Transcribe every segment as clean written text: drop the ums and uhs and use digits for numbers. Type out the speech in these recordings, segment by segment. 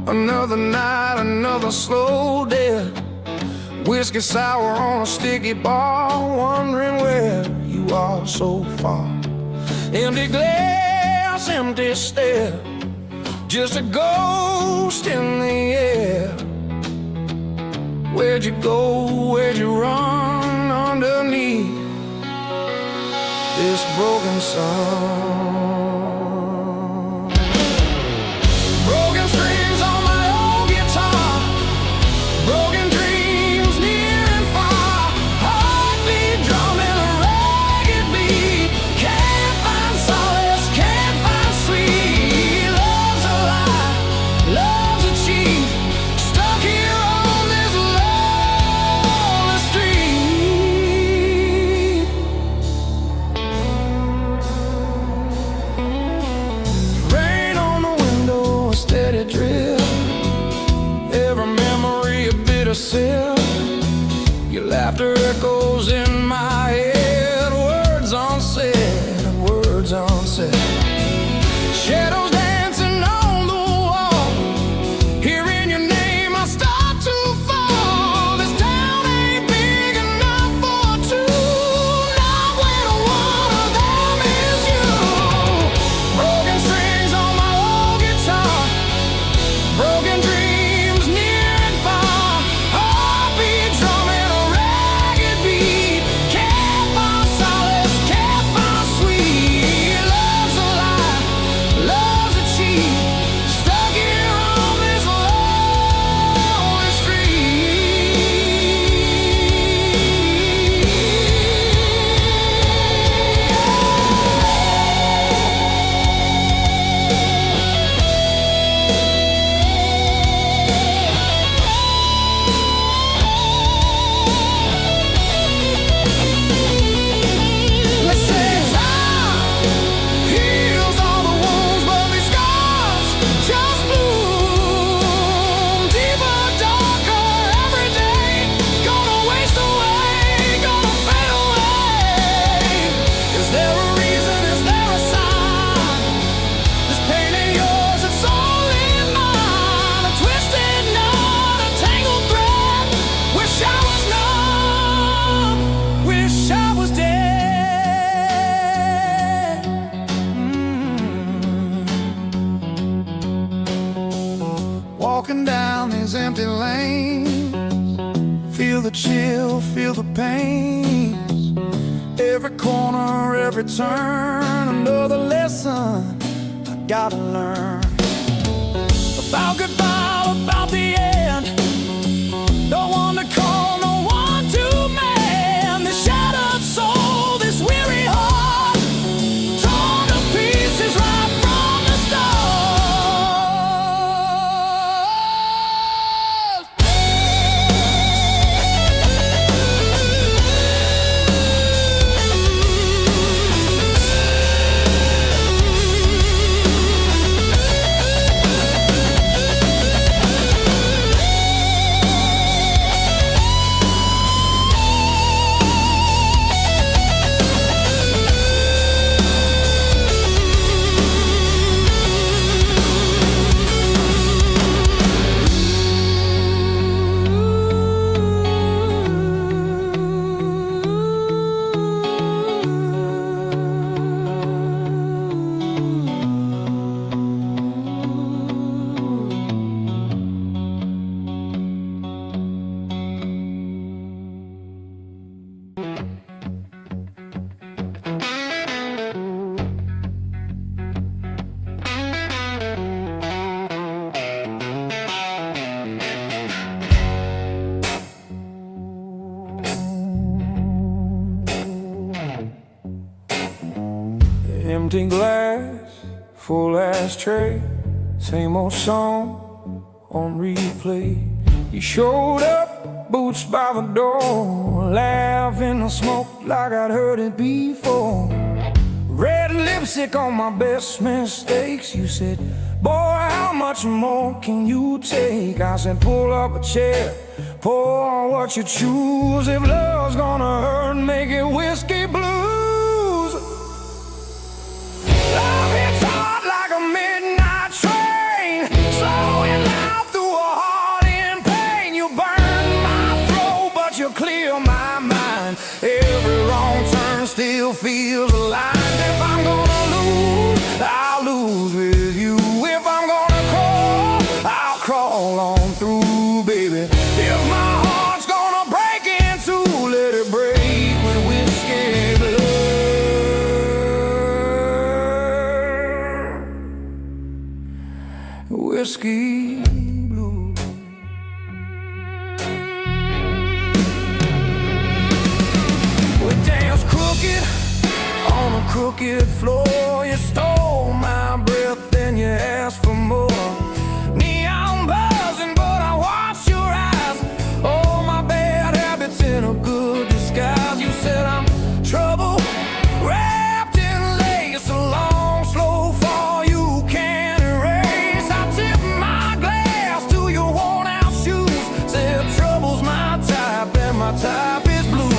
Another night, another slow death. Whiskey sour on a sticky bar, wondering where you are so far. Empty glass, empty stare, just a ghost in the air. Where'd you go, where'd you run underneath this broken sun? Broken strings on my old guitar, broken dreams near and far, heartbeat drumming a ragged beat. Can't find solace, can't find sweet. Love's a lie, love's a cheat, stuck here on this lonely street. Rain on the window, a steady drip, every memory a bitter sip. Your laughter echoes in my head, words unsaid, words unsaid. Shadows dancing on the wall, hearing your name I start to fall. This town ain't big enough for two, not when one of them is you. Broken strings on my old guitar, broken dreams near and far, heartbeat drumming a ragged beat. Can't find solace, can't find sweet. Love's a lie, love's a cheat, stuck here on this lonely Let's say time heals all the wounds, but these scars just bloom deeper, darker every day. Gonna waste away, gonna fade away. Is there a reason? Is there a sign? This pain ain't yours, it's only mine. A twisted knot, a tangled thread. Wish I was numb, wish I was dead. Walking down these empty lanes, feel the chill, feel the pain. Every corner, every turn, another lesson I gotta learn. About goodbye, about the end. No one to call, no one to mend. This shattered soul, this weary heart, torn to pieces right from the empty glass, full ashtray, same old song on replay. You showed up, boots by the door, laughing and smoke like I'd heard it before. Red lipstick on my best mistakes. You said, boy, how much more can you take? I said, pull up a chair, pour what you choose. If love's gonna hurt, make it whiskey blues. Love hits hard like a midnight train, slowing loud feels aligned. If I'm gonna lose, I'll lose with you. If I'm gonna crawl, I'll crawl on through, baby. If my heart's gonna break in two, let it break with whiskey blue. Whiskey blue. We danced crooked on a crooked floor. You stole my breath, then you asked for more. Neon buzzing, but I watched your eyes. All my bad habits in a good disguise. You said I'm trouble wrapped in lace, a long, slow fall you can't erase. I tip my glass to your worn-out shoes. Said trouble's my type, and my type is blue.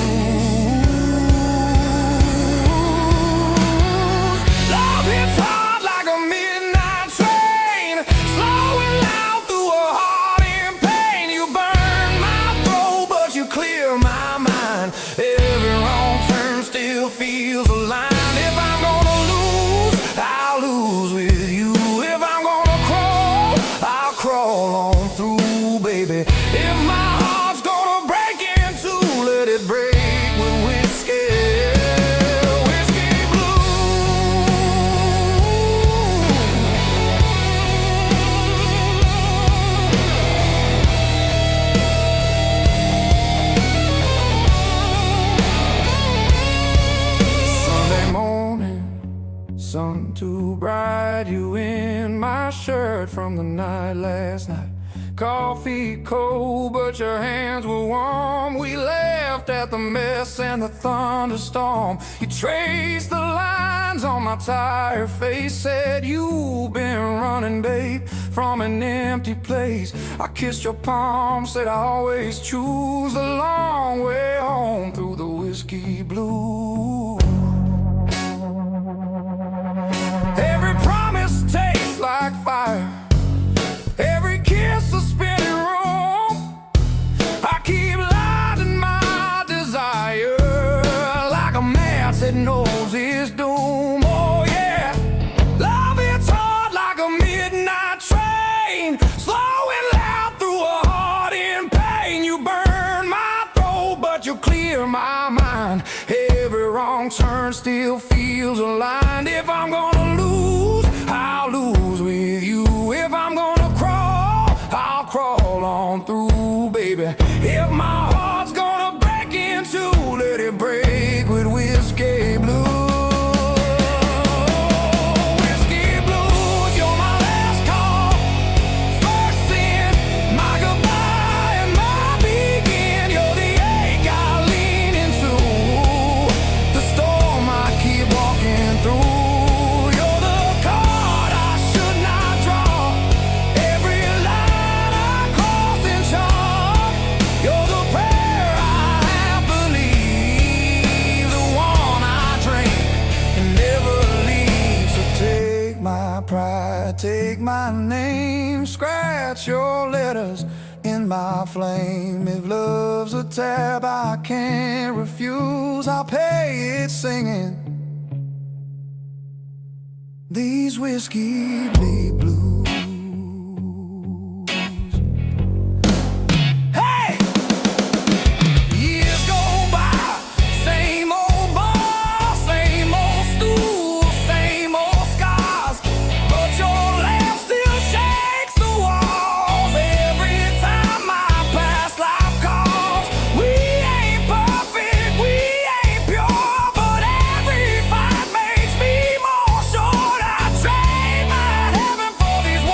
Every wrong turn still feels aligned. If I'm gonna lose, I'll lose with you. If I'm gonna crawl, I'll crawl on through, baby. If my heart's gonna break in two, let it break with whiskey, whiskey blue. Sun too bright, you in my shirt from the night last night. Coffee cold, but your hands were warm. We laughed at the mess and the thunderstorm. You traced the lines on my tired face. Said you've been running, babe, from an empty place. I kissed your palm, said I always choose the long way home through the whiskey blue. Every promise tastes like fire. Every kiss a spinning room. I keep lighting my desire like a match that knows its doom. Oh yeah, love hits hard like a midnight train, slowing loud through a heart in pain. You burn my throat, but you clear my mind. Every wrong turn still feels aligned. If I'm gonna lose, I'll lose with you. If I'm gonna crawl, I'll crawl on through, baby. If my heart's gonna break in two, let it break with whiskey blue. Whiskey blues, you're my last call. First sin, my goodbye and my begin. You're the ache I lean into, the storm I keep walking through. Pride, take my name, scratch your letters in my flame. If love's a tab I can't refuse, I'll pay it singing these whiskey blues. Hey! Years go by, same old bar, same old stool, same old scars. Your laugh still shakes the walls every time my past life calls. We ain't perfect, we ain't pure, but every fight makes me more sure. I trade my heaven for these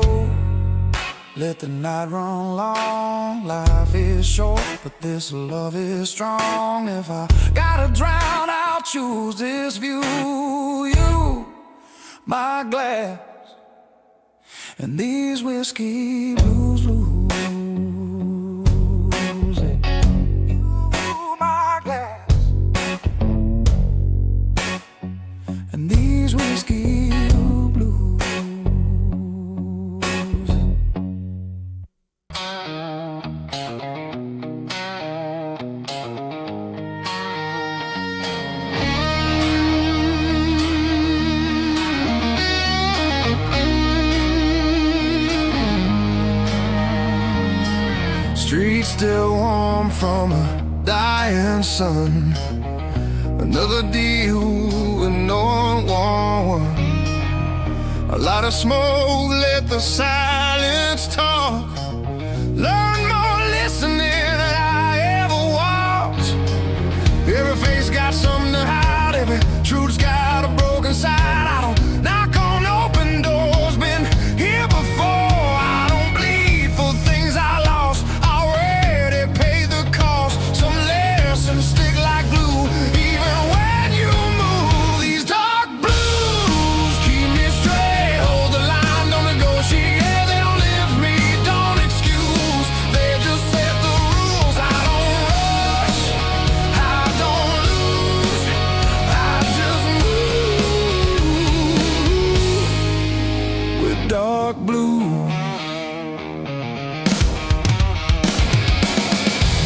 low. Let the night run long. Life is short, but this love is strong. If I gotta drown, I'll choose this view. You, my glass, and these whiskey blues, blues. You, my glass, and these whiskey blues. Streets still warm from a dying sun. Another deal with no one. A lot of smoke, let the silence talk. Learn more listening than I ever walked. Every face got something to hide. Every truth's got a broken side. I don't knock on open doors, been here before. I don't bleed for things I lost. Already paid the cost. Some lessons stick like glue. Even when you move, these dark blues keep me straight. Hold the line, don't negotiate. They don't lift me, don't excuse. They just set the rules. I don't rush, I don't lose. I just move with dark blue.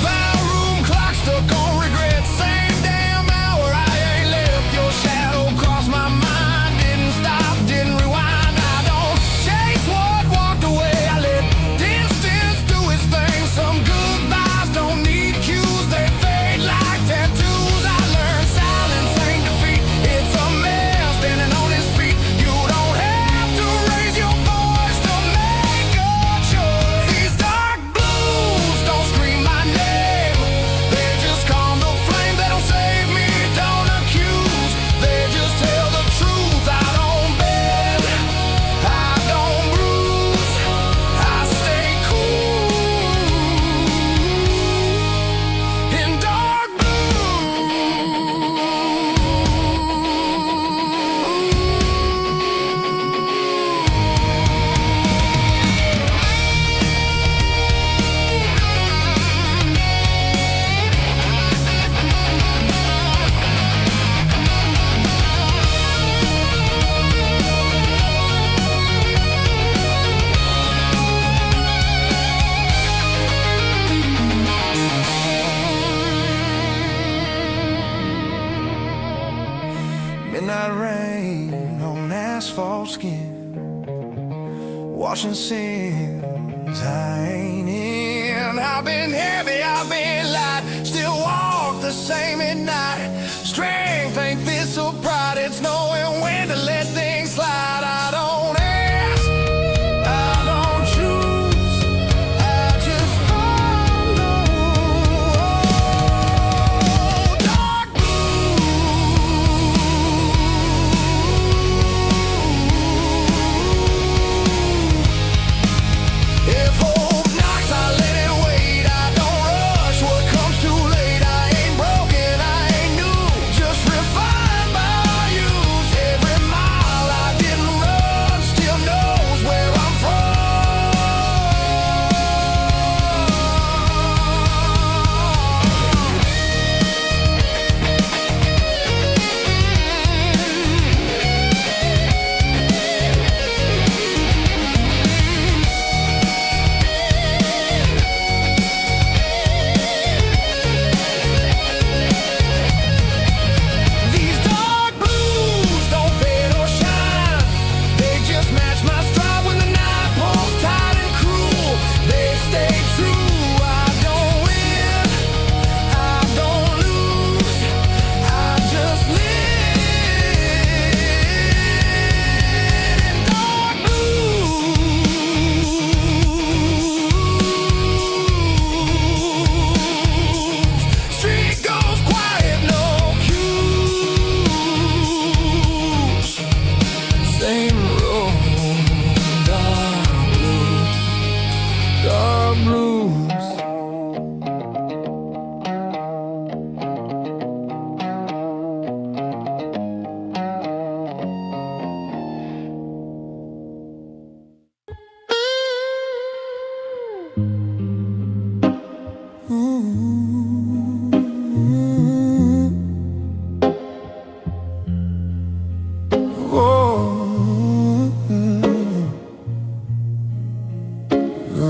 Barroom clock stuck on regret. Same damn hour, I ain't left. Your shadow crossed my mind. Didn't stop, didn't rewind. I don't chase what walked away. I let distance do its thing. Some goodbyes don't need cues. They fade like tattoos. I learned silence ain't defeat. It's a man standing on his feet. You don't have to raise your voice to make a choice. These dark blues don't scream my name. They just calm the flame. They don't save me, don't accuse. They just tell the truth. I don't bend, I don't bruise. I stay cool in dark midnight rain on asphalt skin, washing sins I ain't in. I've been heavy, I've been light, still walk the same at night. Strength ain't this or pride, it's knowing when to let things slide. I don't ask, I don't choose, I just follow. Dark blue. If hope knocks, I let it wait. I don't rush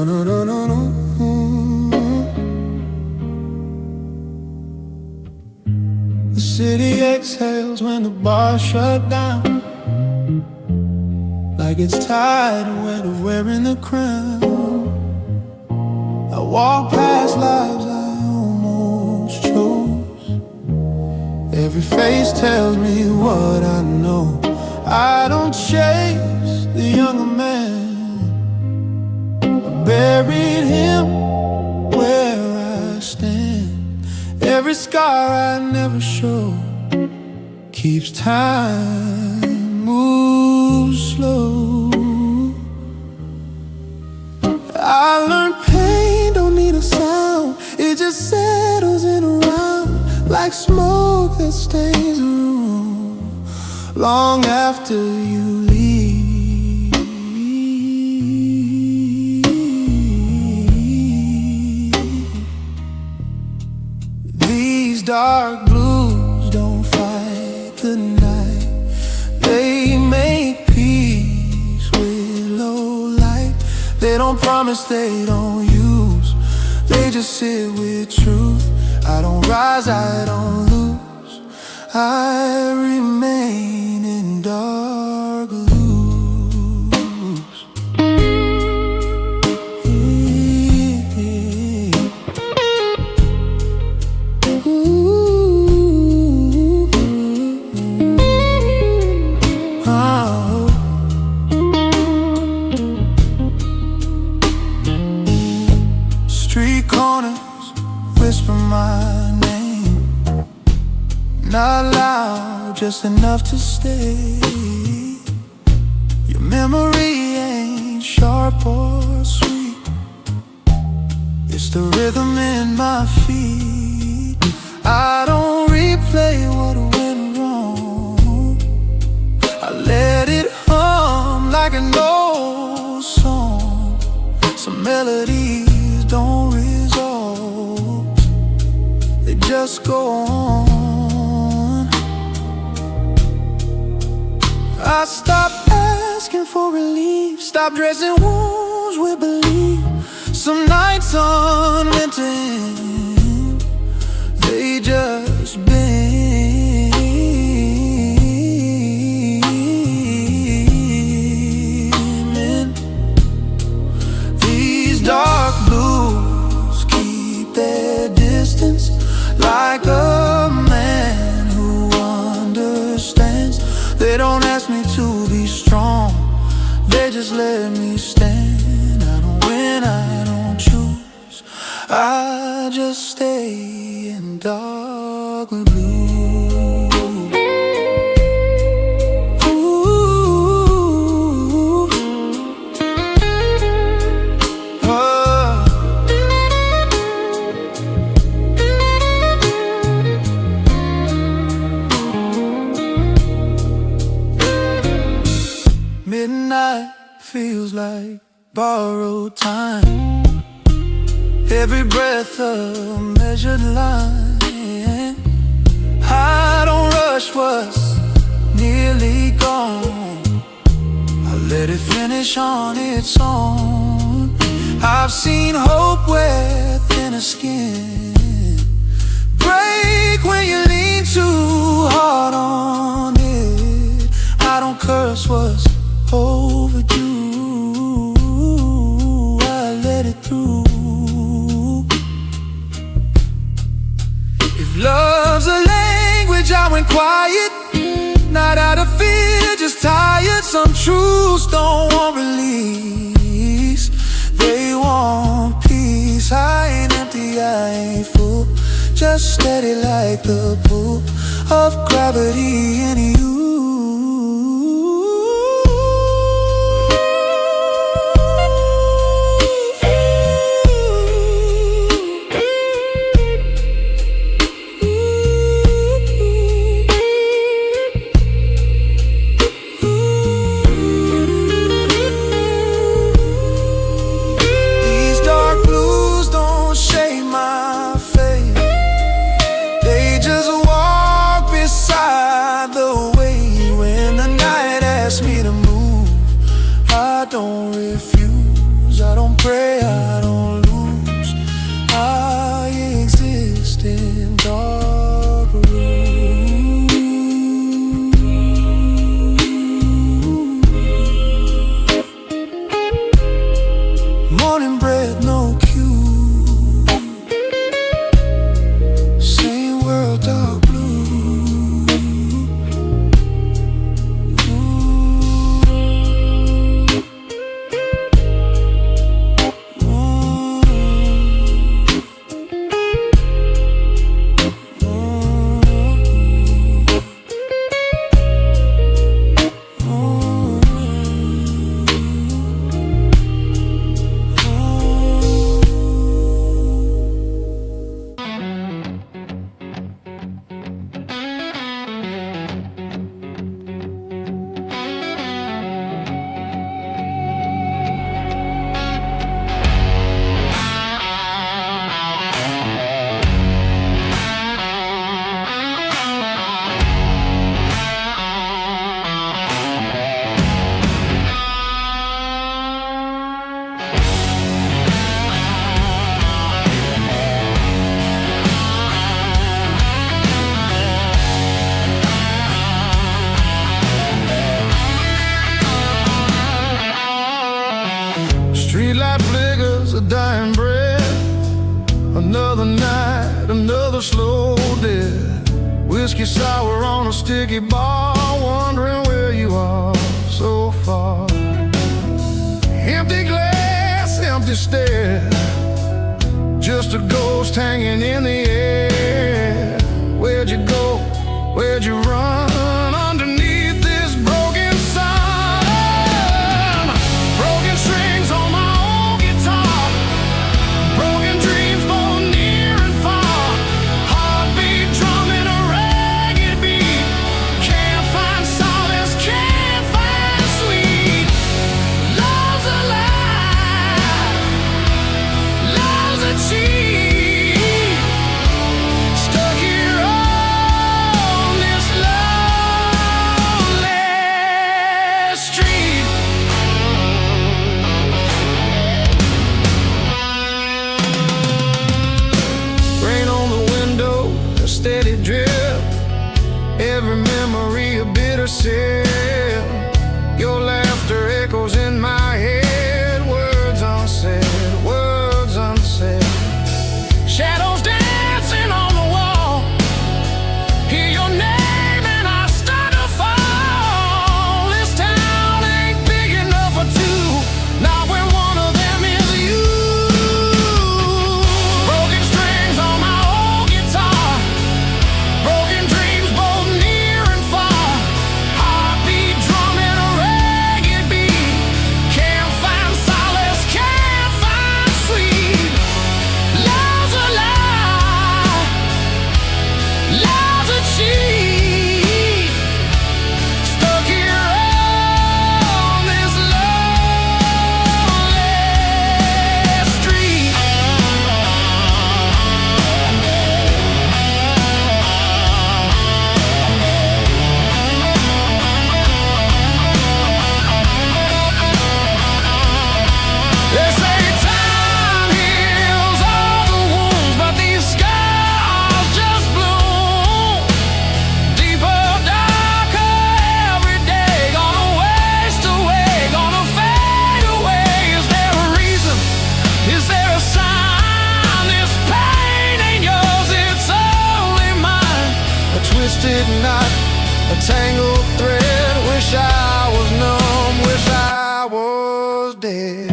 no, no, no, no. The city exhales when the bars shut down, like it's tired of wearing the crown. I walk past lives I almost chose. Every face tells me what I know. I don't chase the younger man, I buried him where I stand. Every scar I never show keeps time move slow. I learned pain don't need a sound, it just settles in around like smoke that stains a room long after you leave. These dark blues don't fight the night, they make peace with low light. They don't promise, they don't use, they just sit with truth. I don't rise, I don't lose, I remain in dark blues. Street corners whisper my name, not loud, just enough to stay. Your memory ain't sharp or sweet, it's the rhythm in my feet. I don't replay what went wrong, I let it hum like an old song. Some melodies don't resolve, they just go on. I stopped asking for relief, stopped dressing wounds with belief. Some nights aren't meant to end, they just been. These dark blues keep their distance, like a man who understands. They don't ask me to be strong, they just let me stand. I don't win, I don't choose, I just stay in dark blue. Midnight feels like borrowed time, every breath a measured line. I don't rush what's nearly gone, I let it finish on its own. I've seen hope wear thinner skin, break when you lean too hard on it. I don't curse what's overdue, I let it through. If love's a language, I went quiet, not out of fear, just tired. Some truths don't want release, they want peace. I ain't empty, I ain't full, just steady like the pull of gravity in you. Just walk beside the way lose, I don't pray, I don't lose. I exist in dark rooms. Morning bread, no cue. Same world, dark blue. Streetlight flickers, a dying breath. Another night, another slow death. Whiskey sour on a sticky bar, wondering where you are so far. Empty glass, empty stare. Just a ghost hanging in the air. Where'd you go? Where'd you run? Underneath this broken sun. Broken strings on my old guitar. Broken dreams both near and far. Heartbeat drumming a ragged beat. Can't find solace, can't find sweet. Love's a lie. Love's a cheat. Stuck here on this lonely street. Rain on the window, a steady drip. Every memory a bitter sip. Your laughter echoes in my head. Words unsaid, words unsaid. Shadows dancing on the wall. Hear your name and I start to fall. This town ain't big enough for two, not when one of them is you. Broken strings on my old guitar. Broken dreams both near and far. Heartbeat drumming a ragged beat. Can't find solace, can't find sweet. Love's a lie. Love's a cheat. Stuck here on this lonely street. They say time heals all the wounds, but these scars just bloom. Deeper, darker every day. Gonna waste away, gonna fade away. Is there a reason? Is there a sign? This pain ain't yours, it's only mine. A twisted knot, a tangled thread. Wish I was numb, wish I was dead.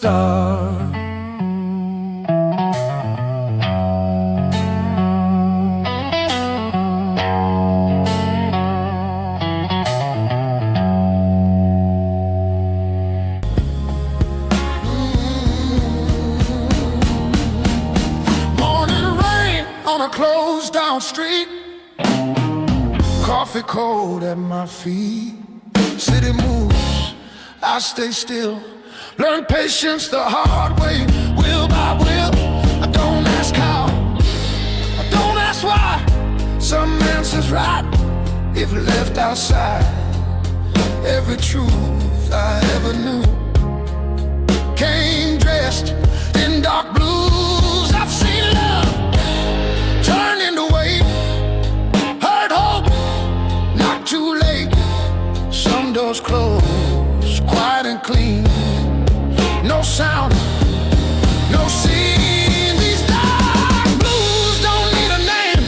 star. On a closed down street, coffee cold at my feet. City moves, I stay still. Learn patience the hard way, will by will. I don't ask how, I don't ask why. Some answers right if left outside. Every truth I ever knew came dressed in dark blues. I've seen love turn into weight, hurt hope, not too late. Some doors close, quiet and clean. No sound, no scene. These dark blues don't need a name.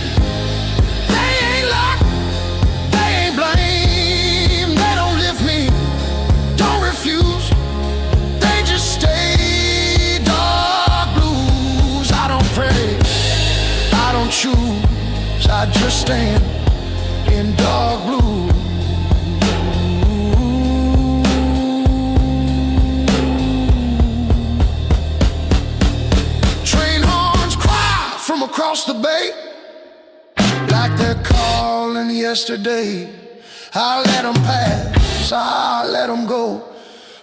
They ain't locked, they ain't blame. They don't lift me, don't refuse. They just stay dark blues. I don't pray, I don't choose, I just stand in dark blue. Train horns cry from across the bay, like they're calling yesterday. I let them pass, I let them go.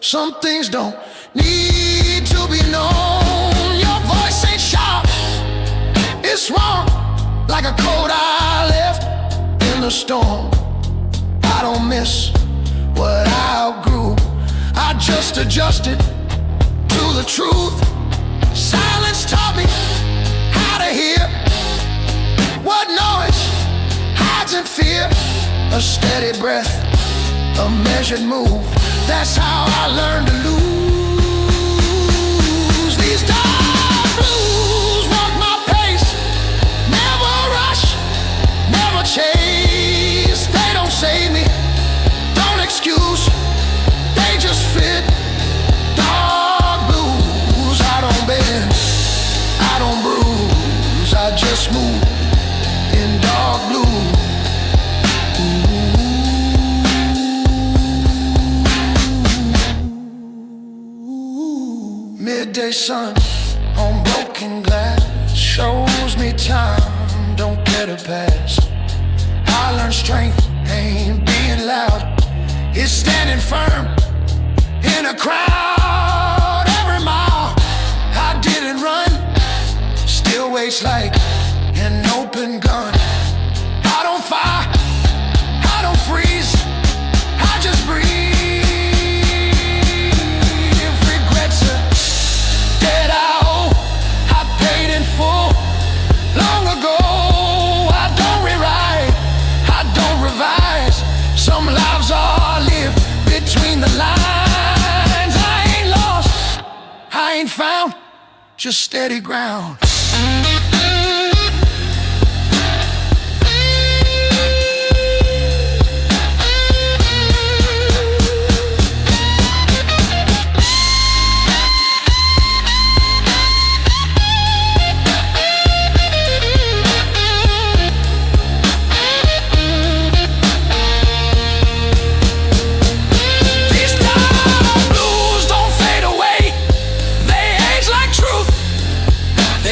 Some things don't need to be known. Your voice ain't sharp, it's wrong, like a coat I left in the storm. I don't miss what I outgrew, I just adjusted to the truth. Silence taught me how to hear what noise hides in fear. A steady breath, a measured move, that's how I learned to lose. These dark blues walk my pace, never rush, never chase. They don't save me, don't excuse, they just fit. Dark blues, I don't bend, I don't bruise, I just move in dark blue. Midday sun on broken glass shows me time don't get a pass. I learned strength ain't being loud, it's standing firm in a crowd. Every mile I didn't run still waits like an open gun. I don't fire, I don't freeze, I just breathe. Regrets are dead, I owe, I paid in full long ago. I don't rewrite, I don't revise. Some lives are lived between the lines. I ain't lost, I ain't found, just steady ground.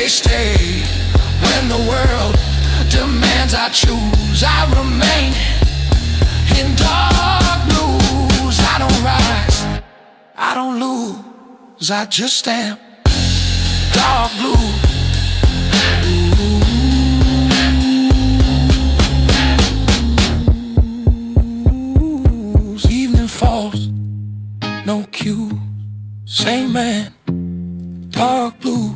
Stay when the world demands I choose. I remain in dark blues. I don't rise, I don't lose, I just am dark blue. Evening falls, no cue, same man, dark blues.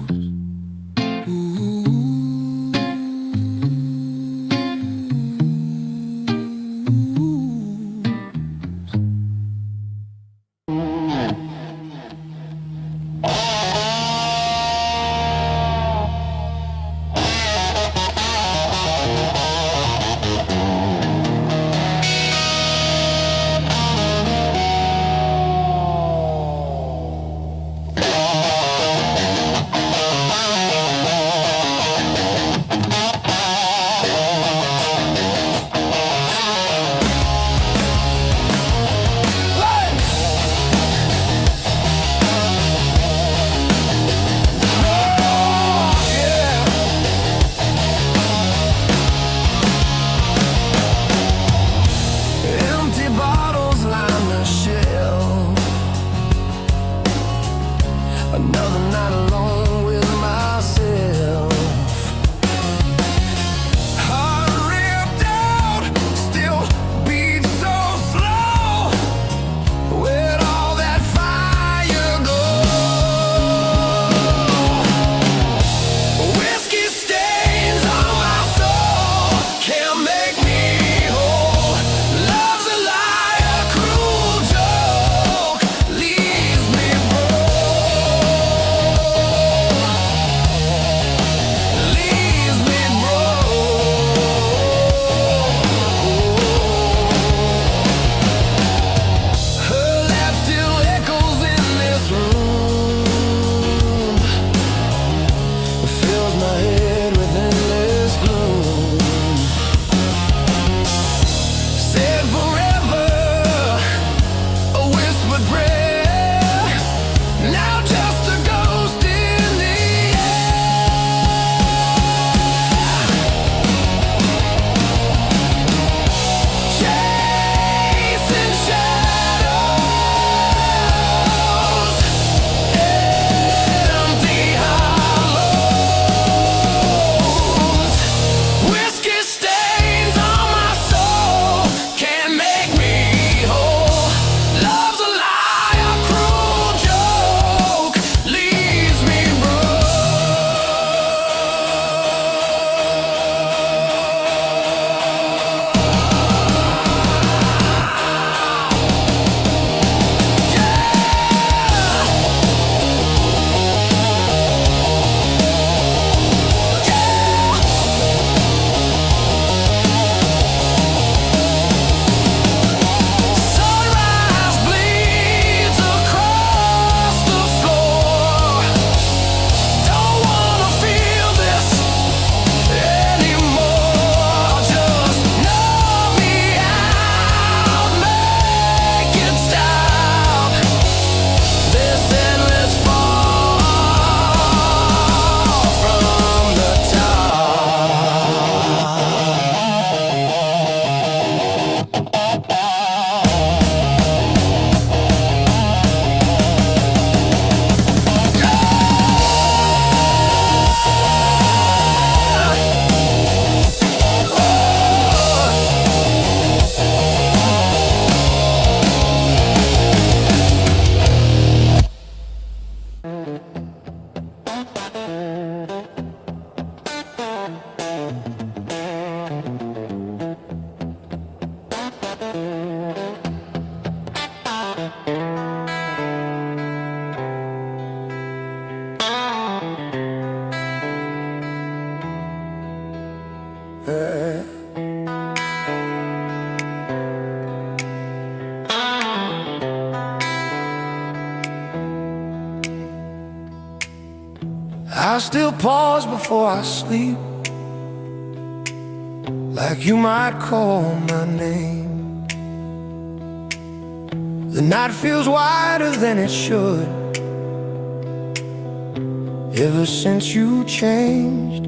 I still pause before I sleep, like you might call my name. The night feels wider than it should, ever since you changed.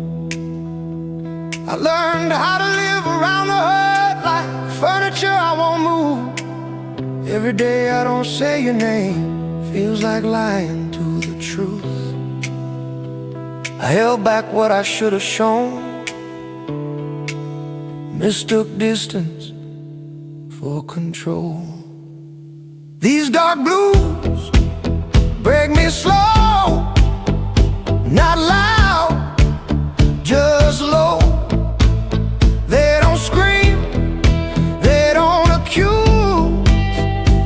I learned how to live around the hurt, like furniture I won't move. Every day I don't say your name feels like lying to the truth. I held back what I should have shown, mistook distance for control. These dark blues break me slow, not loud, just low. They don't scream, they don't accuse,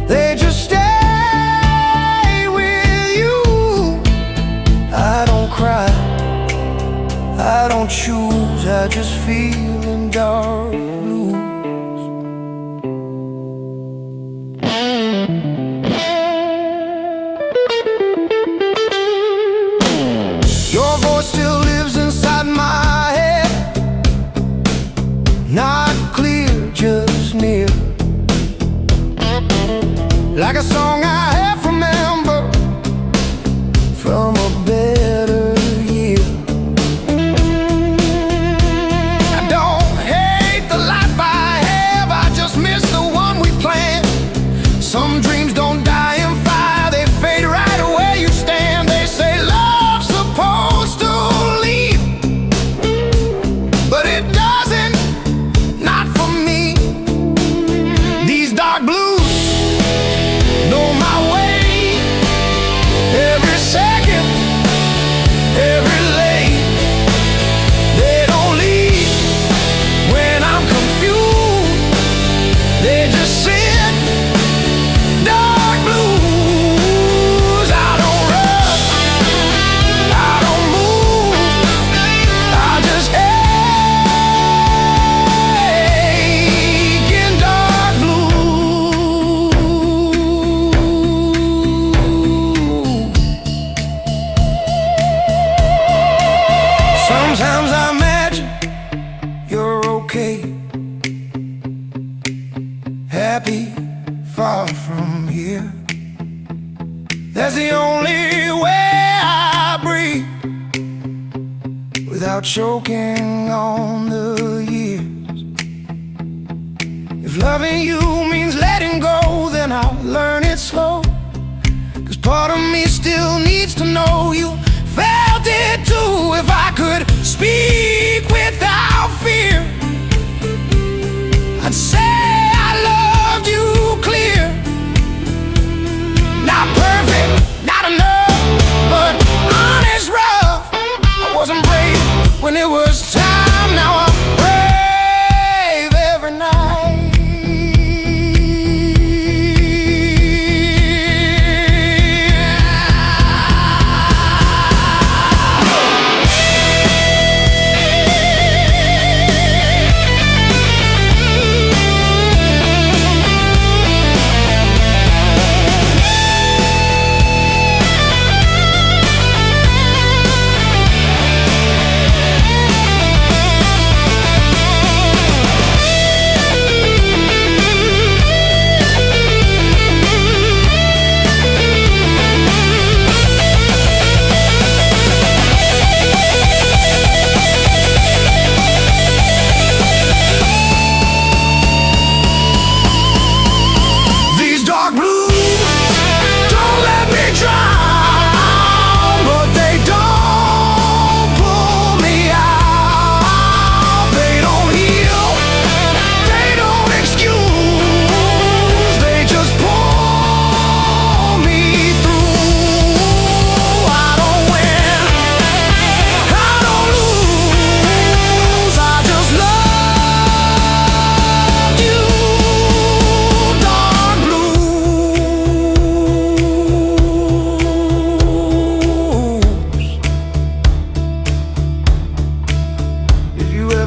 they just stay with you. I don't cry, I don't choose, I just feel in dark blues. Your voice still lives inside my head, not clear, just near, like a song I half remember from a better year. I don't hate the life I have, I just miss the one we planned. Some dreams don't die in fire, they fade right away you stand. They say love's supposed to leave, but it doesn't, not for me. These dark blues know my way, every second, every lane. They don't leave when I'm confused, they just sit. Dark blues, I don't rush, I don't move, I just ache in dark blue. Sometimes I imagine you're okay, happy, far from here. That's the only way I breathe, without choking on the years. If loving you means letting go, then I'll learn it slow. 'Cause part of me still needs to know you felt it too. If I could speak without fear, I'd say I loved you clear. Not perfect, not enough, but honest rough. I wasn't brave when it was time, now I'm brave every night.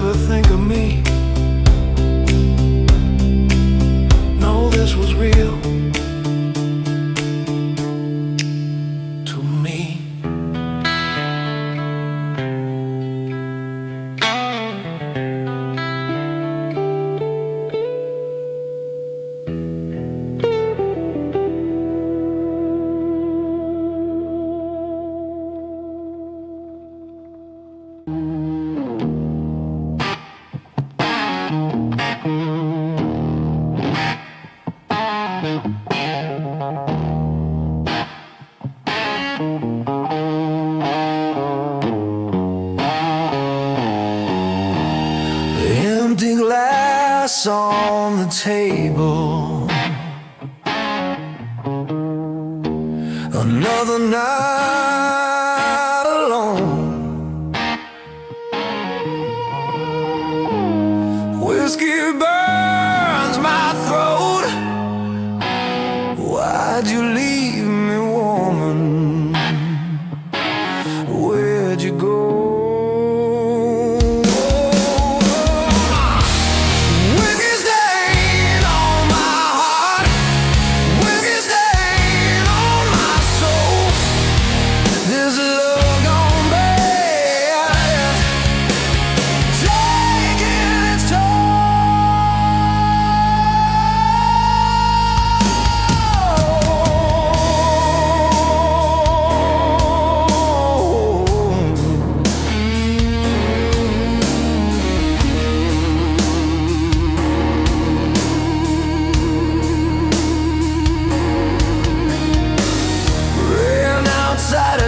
ever think of me? No, this was real to me. Empty glass on the table, another night alone. Whiskey burns my throat. Why'd you leave me, woman? Where'd you go?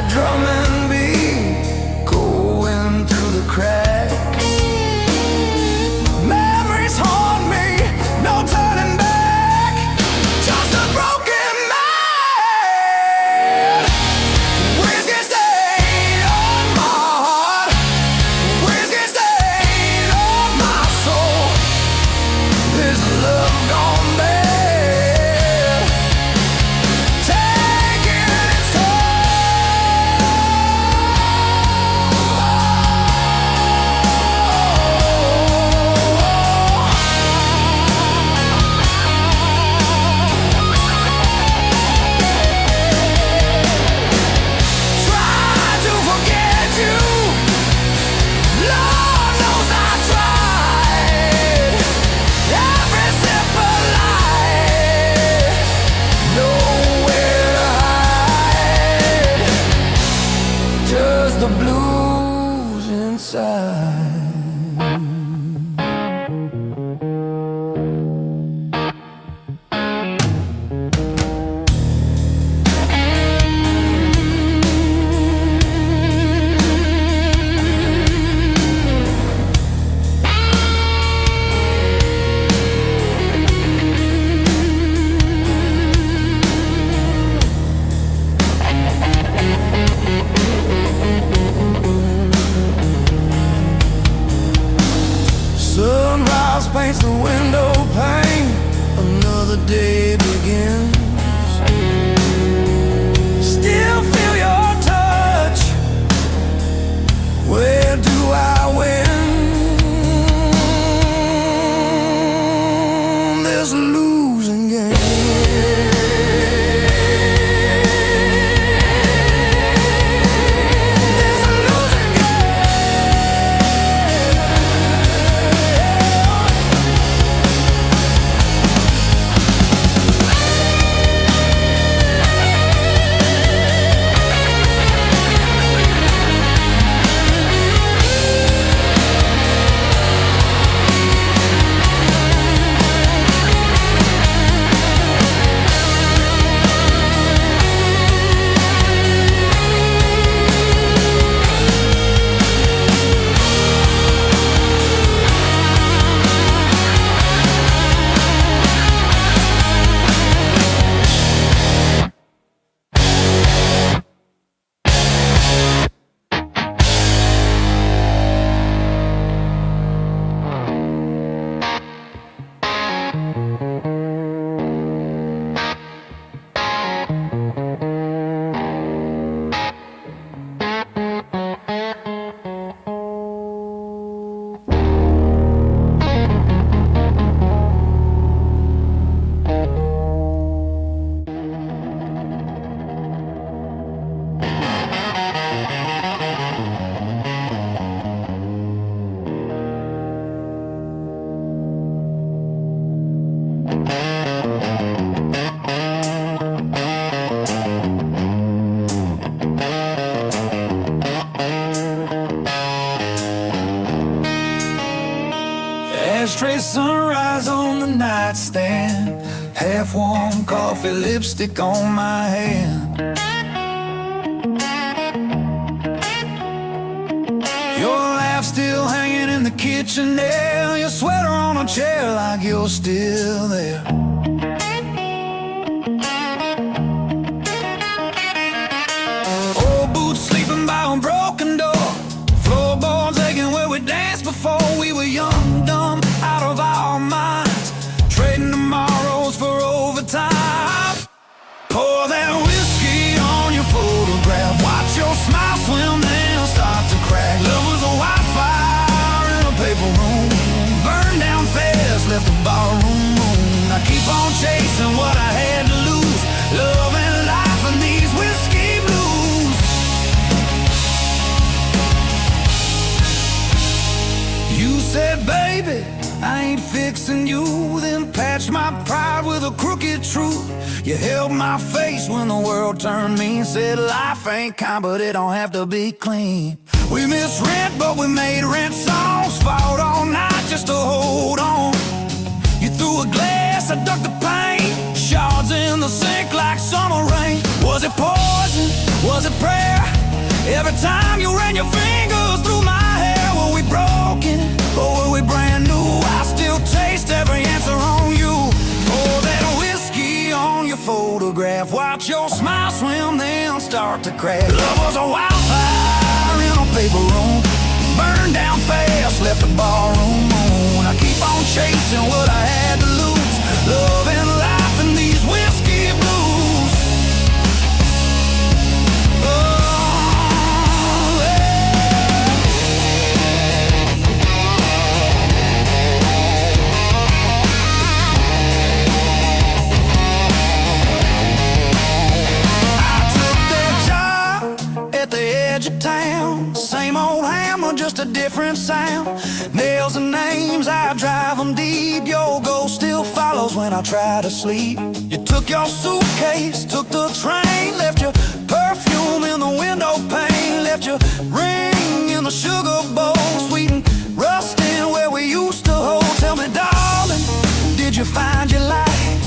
Drum and beat going through the cracks. Memories haunt me, no turning back. Just a broken man. Whiskey stain on my heart, whiskey stain on my soul. This love gone bad, taking its toll. The blues inside. Sunrise paints the window pane, another day begins. Still feel your touch. Where do I win? This losing game. ashtray, sunrise on the nightstand, half-warm coffee, lipstick on my hand. Your laugh still hanging in the kitchen there, your sweater on a chair like you're still there. Old boots sleeping by a broken door, floorboards aching where we danced before we were young, dumb, out of our minds, trading tomorrows for overtime. Pour that whiskey on your photograph, watch your smile swim then start to crack. Love was a wildfire in a paper room, burned down fast, left the barroom moon. I keep on chasing what I had to lose, love and life and these whiskey blues. You said, baby, I ain't fixing you, then patched my pride with a crooked truth. You held my face when the world turned mean, said life ain't kind, but it don't have to be clean. We missed rent, but we made rent songs, fought all night just to hold on. You threw a glass, I ducked the pain, shards in the sink like summer rain. Was it poison? Was it prayer? Every time you ran your fingers through my hair, were we broken or were we brand new? I still taste every answer on you. Pour that whiskey on your photograph, watch your smile swim then start to crack. Love was a wildfire in a paper room, burned down fast, left the barroom moon. I keep on chasing what I had to lose, love and life and these whiskey blues. Of town, same old hammer, just a different sound. Nails and names, I drive them deep. Your ghost still follows when I try to sleep. You took your suitcase, took the train, left your perfume in the window pane, left your ring in the sugar bowl, sweet and rusting where we used to hold. Tell me, darling, did you find your light,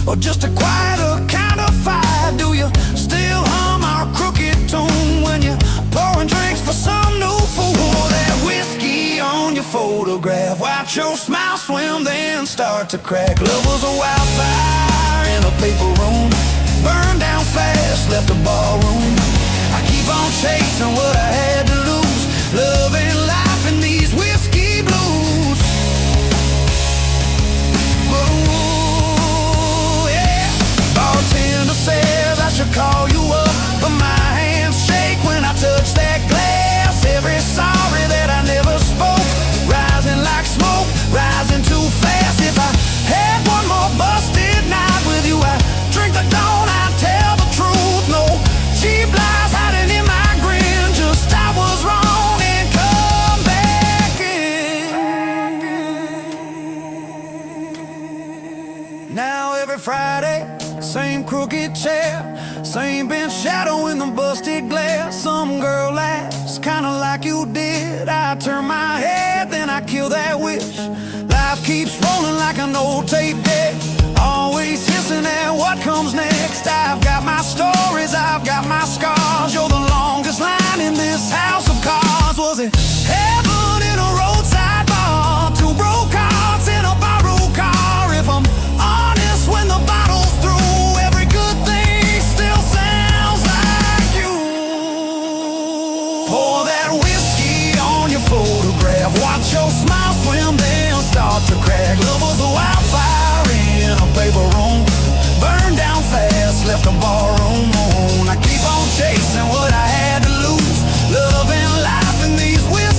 or just a quieter kind of fire? Do you still hum our crooked tune when you pouring drinks for some new fool? That whiskey on your photograph, watch your smile swim then start to crack. Love was a wildfire in a paper room, burned down fast, left the barroom. I keep on chasing what I had to lose, love and life and these whiskey blues. Oh yeah, bartender says I should call you up, but my hands shake when I touch that glass. Every sorry that I never spoke, rising like smoke, rising too fast. If I had one more busted night with you, I'd drink the dawn, I'd tell the truth. No cheap lies hiding in my grin, just I was wrong and come back in. Now every Friday, same crooked chair, same bench shadow in the busted glass. Some girl laughs, kinda like you did. I turn my head, then I kill that wish. Life keeps rolling like an old tape deck, always hissing at what comes next. I've got my stories, I've got my scars. You're the longest line in this house of cards. Was it heaven in a roadside bar? Two broke hearts in a borrowed car. If I'm honest, when the bottle's through, every good thing still sounds like you. Pour that whiskey on your photograph, watch your smile swim then start to crack. Love was a wildfire in a paper room, burned down fast, left a barroom moon. I keep on chasing what I had to lose, love and life and these whiskey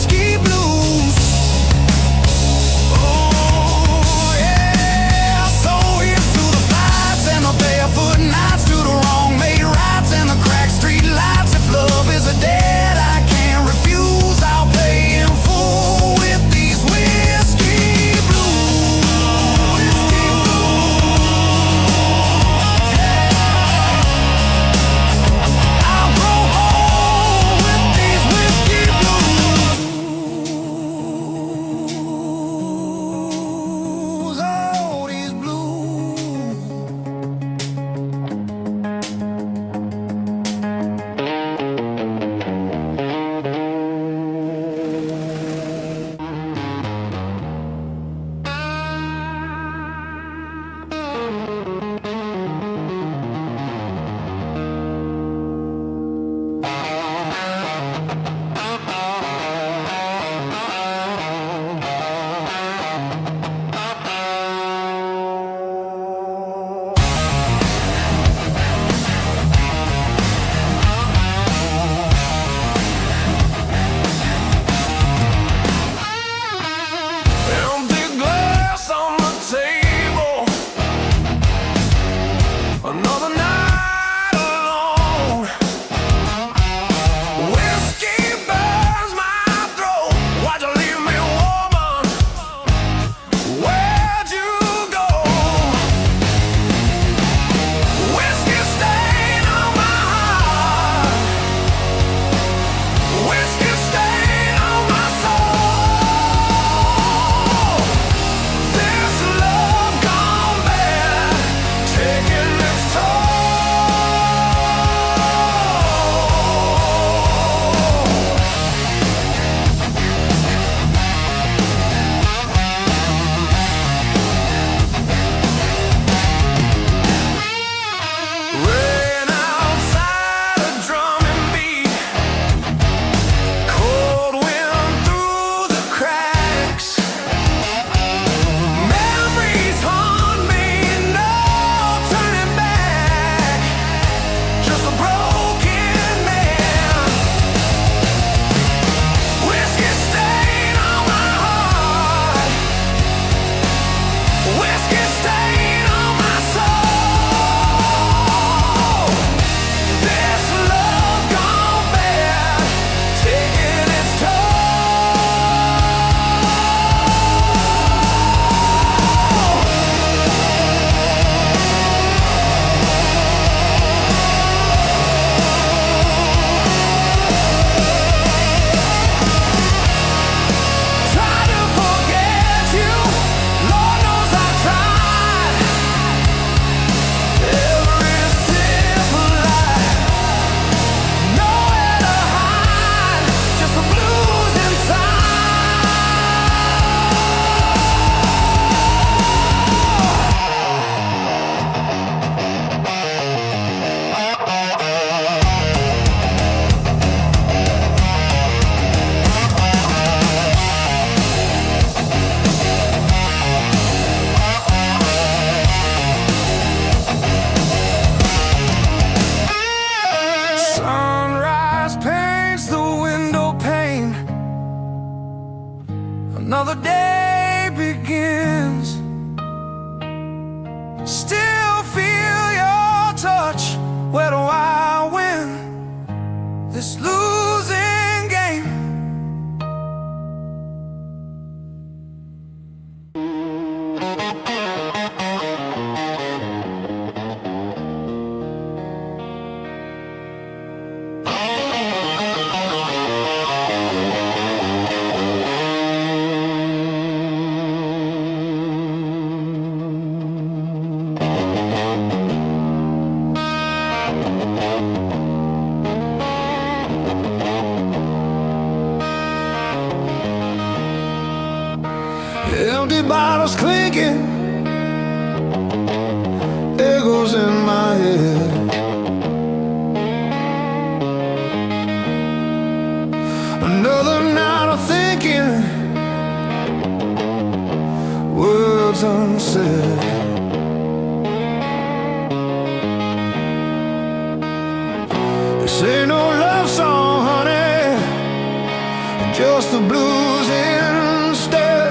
Another day begins. Still feel your touch. Where do I win this losing game? Empty bottles clinking, echoes in my head. Another night of thinking, words unsaid. This ain't no love song, honey, just the blues instead.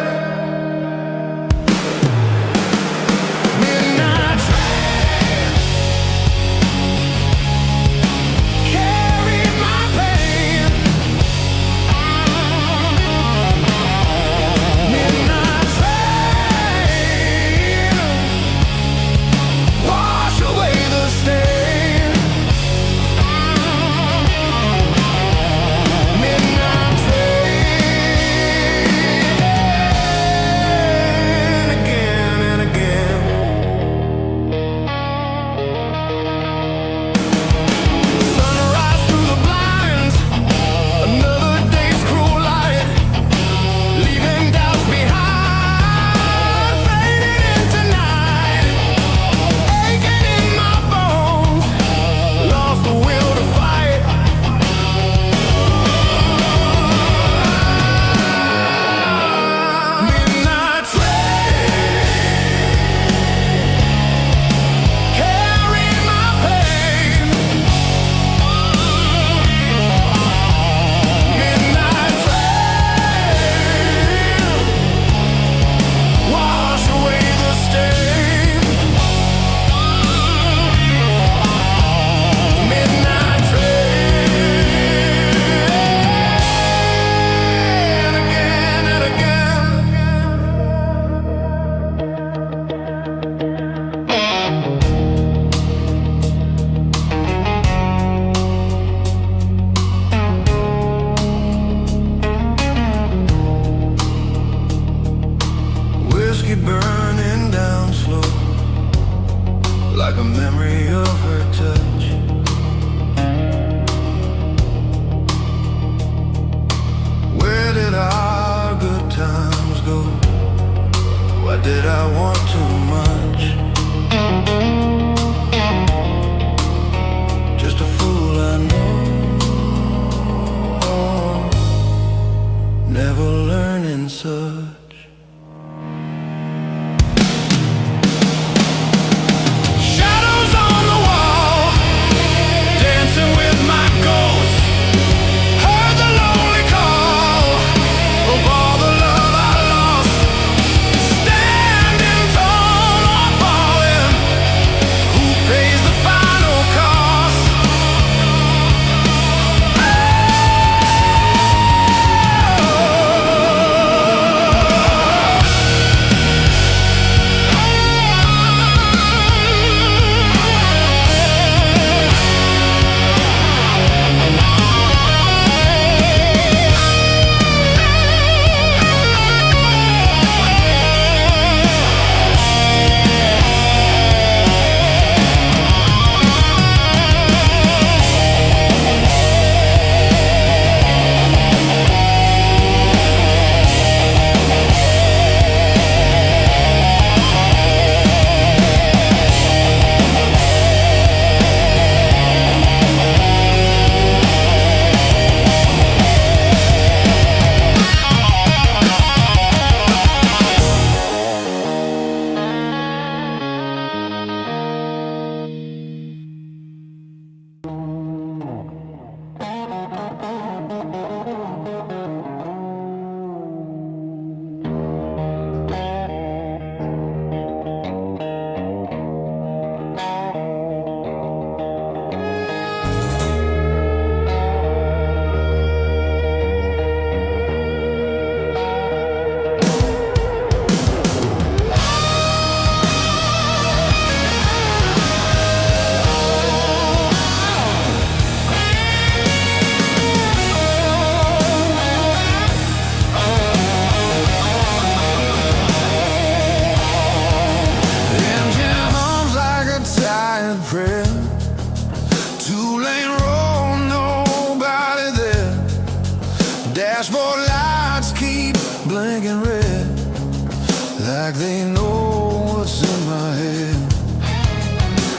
Burning down slow, like a memory of her touch. Where did our good times go? Why did I want too much? Just a fool, I know, never learning such. blinking red, like they know what's in my head.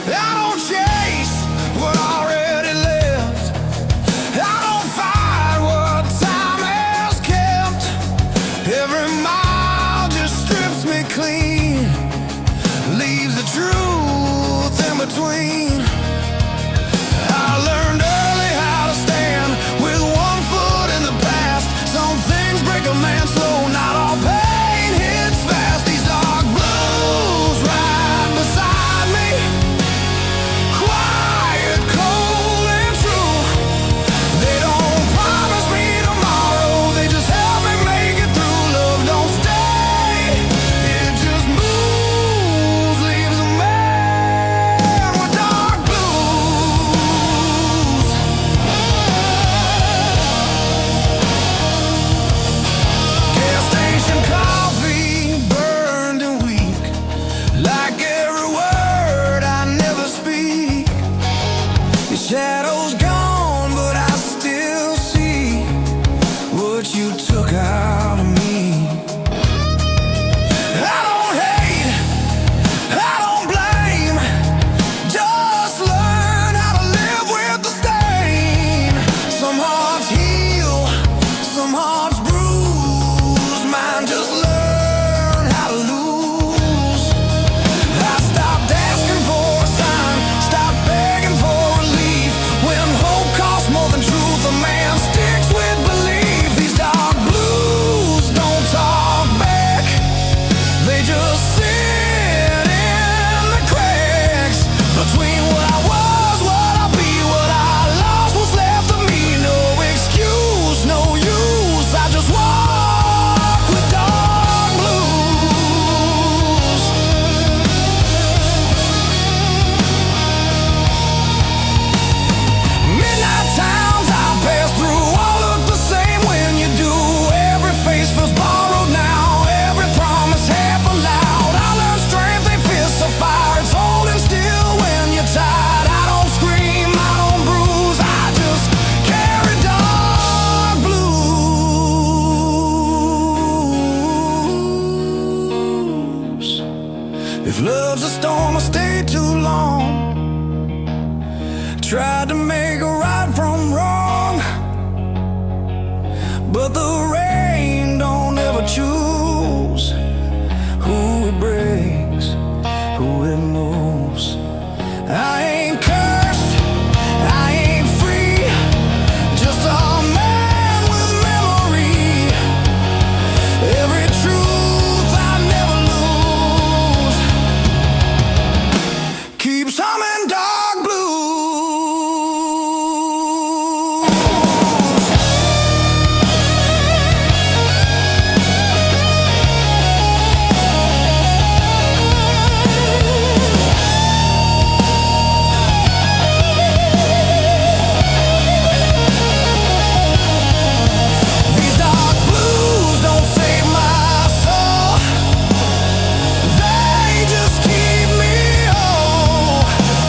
I don't chase what already left. I don't fight what time has kept. Every mile just strips me clean, leaves the truth in between. I learned early how to stand with one foot in the past. Some things break a man slow, not all pain hits fast. These dark blues right beside me, quiet, cold and true. They don't promise me tomorrow, they just help me make it through. Love don't stay, it just moves, leaves a man with dark blues. Gas station coffee, burned and weak, like every word I never speak. Your shadow's gone, but I still see what you took out of me. I don't hate, I don't blame, just learn how to live with the stain. Some hearts heal, some hearts bruise, mine just learn how to lose. I stopped asking for a sign, stopped begging for relief. When hope costs more than truth, a man sticks with belief. These dark blues don't talk back, they just sit in the cracks between what I was, what I'll be, what I lost, what's left of me. No excuse, no use, I just walk with dark blues. Midnight towns I pass through all look the same when you do. Every face feels borrowed now, every promise half allowed. I learned strength, they fists of fire, it's holding still when you're tired. I don't scream, I don't bruise, I just carry dark blues. If love's a storm, I stay too long. Tried to make a right from wrong, but the rain don't ever choose who it breaks, who it moves. I ain't cursed, I ain't free, just a man with memory. Every truth I never lose keeps humming dark blues. These dark blues don't save my soul, they just keep me whole.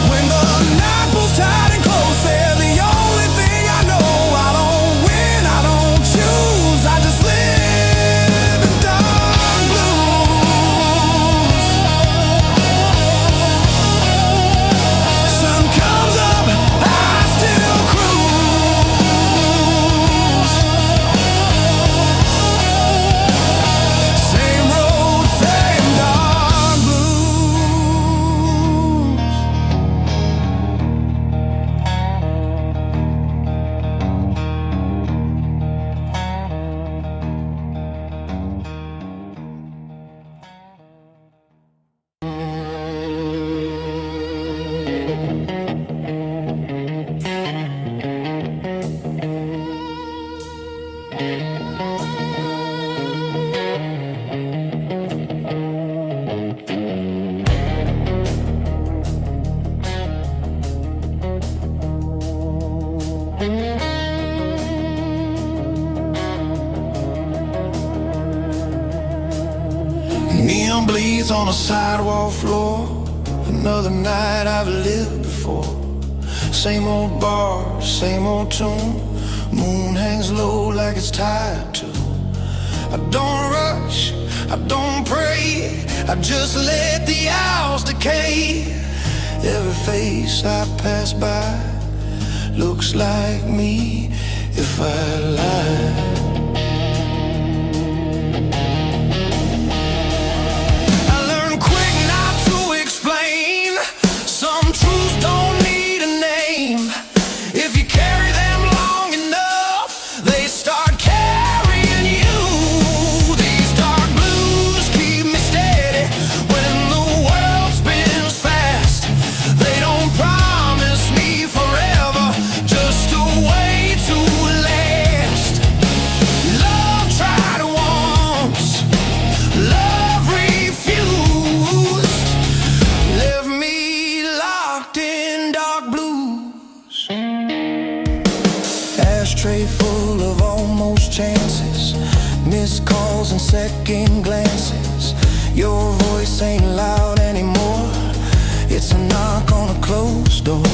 When the night pulls tight and close, they're the only thing I know. I don't win, I don't choose, I just live in dark blues. Sun comes up, I still cruise. Same road, same dark blues. Neon bleeds on a sidewalk floor. Another night I've lived before. Same old bar, same old tune. Moon hangs low like it's tied to. I don't rush, I don't pray, I just let the hours decay. Every face I pass by looks like me if I lie. Ashtray full of almost chances, missed calls and second glances. Your voice ain't loud anymore, it's a knock on a closed door.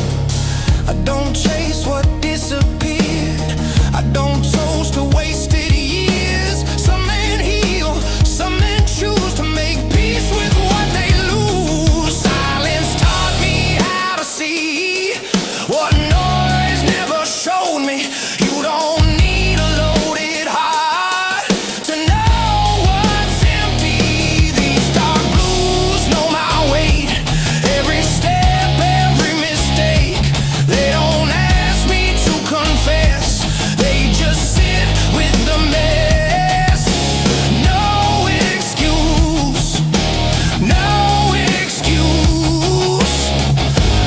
I don't chase what disappeared, I don't toast to wasted years. Some men heal, some men choose to make peace with what they lose. Silence taught me how to see what noise never showed me. You don't need a loaded heart to know what's empty. These dark blues know my weight, every step, every mistake. They don't ask me to confess, they just sit with the mess. No excuse, no excuse.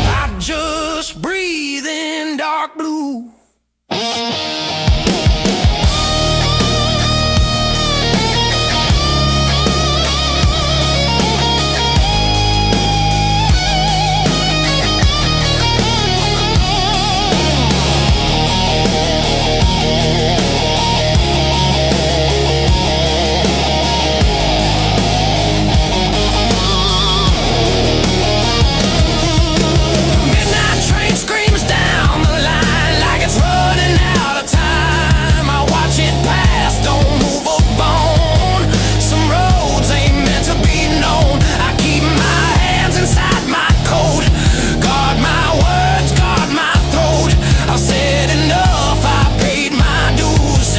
I just breathe in dark blue. Midnight train screams down the line like it's running out of time. I watch it pass, don't move a bone. Some roads ain't meant to be known. I keep my hands inside my coat, guard my words, guard my throat. I've said enough, I paid my dues.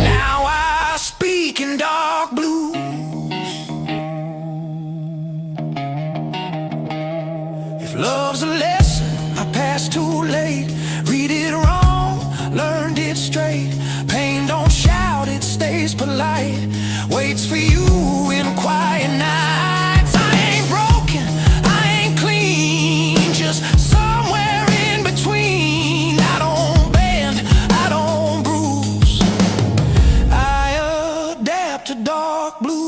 Now I speak in dark blue. If love's a lesson I passed too late, read it wrong, learned it straight. Pain don't shout, it stays polite, waits for you in quiet nights. I ain't broken, I ain't clean, just somewhere in between. I don't bend, I don't bruise, I adapt to dark blue.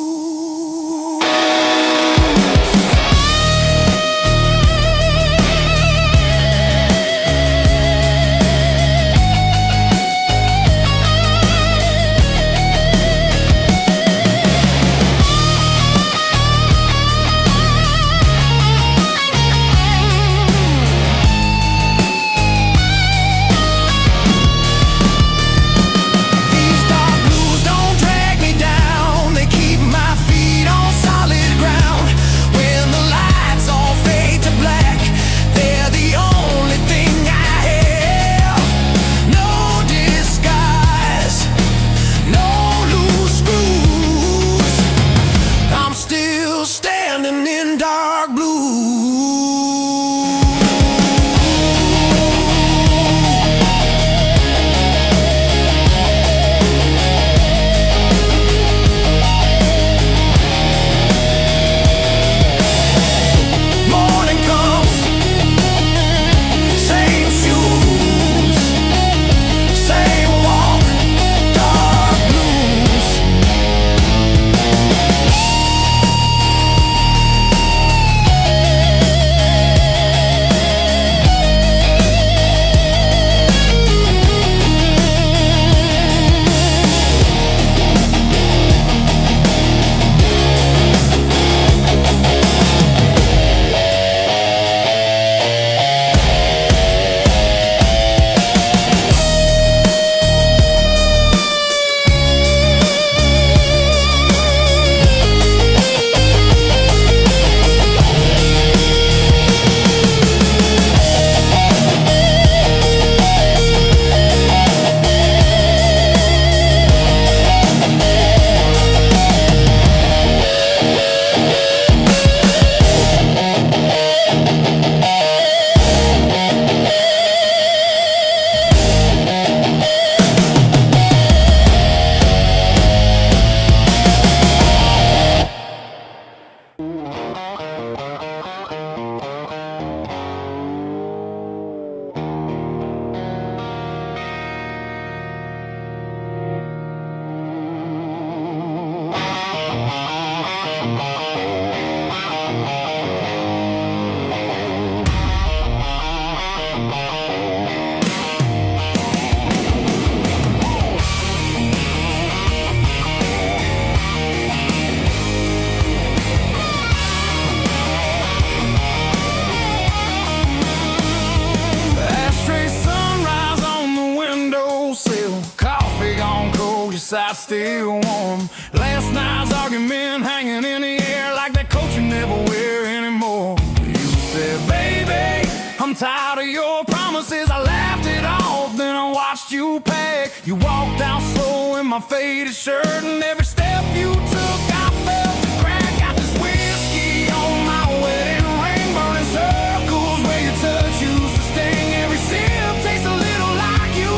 These dark blues don't drag me down, they keep my feet stay warm. Last night's argument hanging in the air like that coat you never wear anymore. You said, baby, I'm tired of your promises. I laughed it off, then I watched you pack. You walked out slow in my faded shirt, and every step you took I felt the crack. Got this whiskey on my wedding ring, burning circles where your touch used to sting. Every sip tastes a little like you,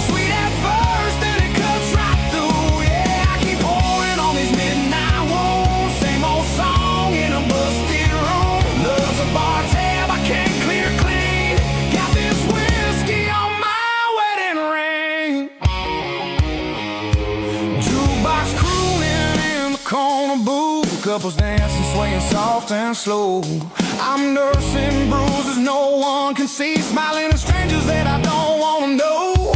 sweet at first, then it cuts right through. Yeah, I keep pouring on these midnight wounds, same old song in a busted room. Love's a bar tab I can't clear clean. Got this whiskey on my wedding ring. Jukebox crooning in the corner booth, couples dancing, swaying soft and slow. I'm nursing bruises no one can see, smiling at strangers that I don't wanna know.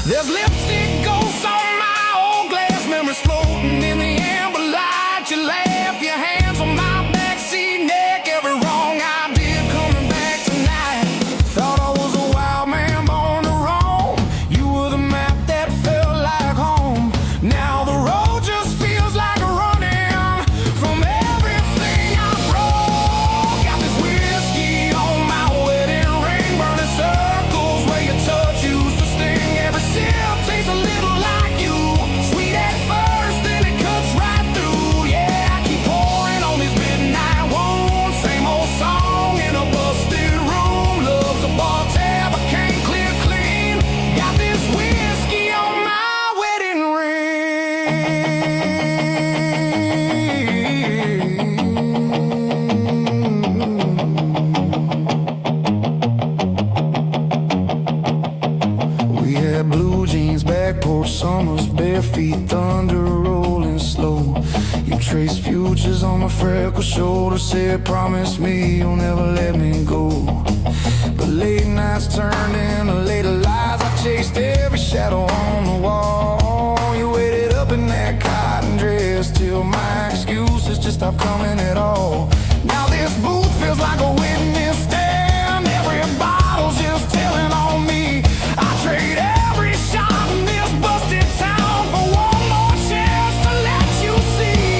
There's lipstick ghosts on my old glass, memories floating in the amber light. You laugh, your hands on my backseat neck, every wrong I did coming back tonight. Thought I was a wild man born to roam. You were the map that felt like home. Now the road just feels like a running from everything I broke. Got this whiskey on my wedding ring, burning circles where your touch used to sting. Every sip tastes a little like you, sweet at first, then it cuts right through. Yeah, I keep pouring on these midnight wounds, same old song in a busted room. Love's a bar tab I can't clear clean. Got this whiskey on my wedding ring. We had blue jeans, back porch summers, bare feet, thunder rolling slow. You traced futures on my freckled shoulder, said promise me you'll never let me go. But late nights turned into later lies. I chased every shadow on the wall. You waited up in that cotton dress till my excuses just stopped coming at all. Now this booth feels like a witness stand. Every bottle's just telling on me. I trade every shot in this busted town for one more chance to let you see.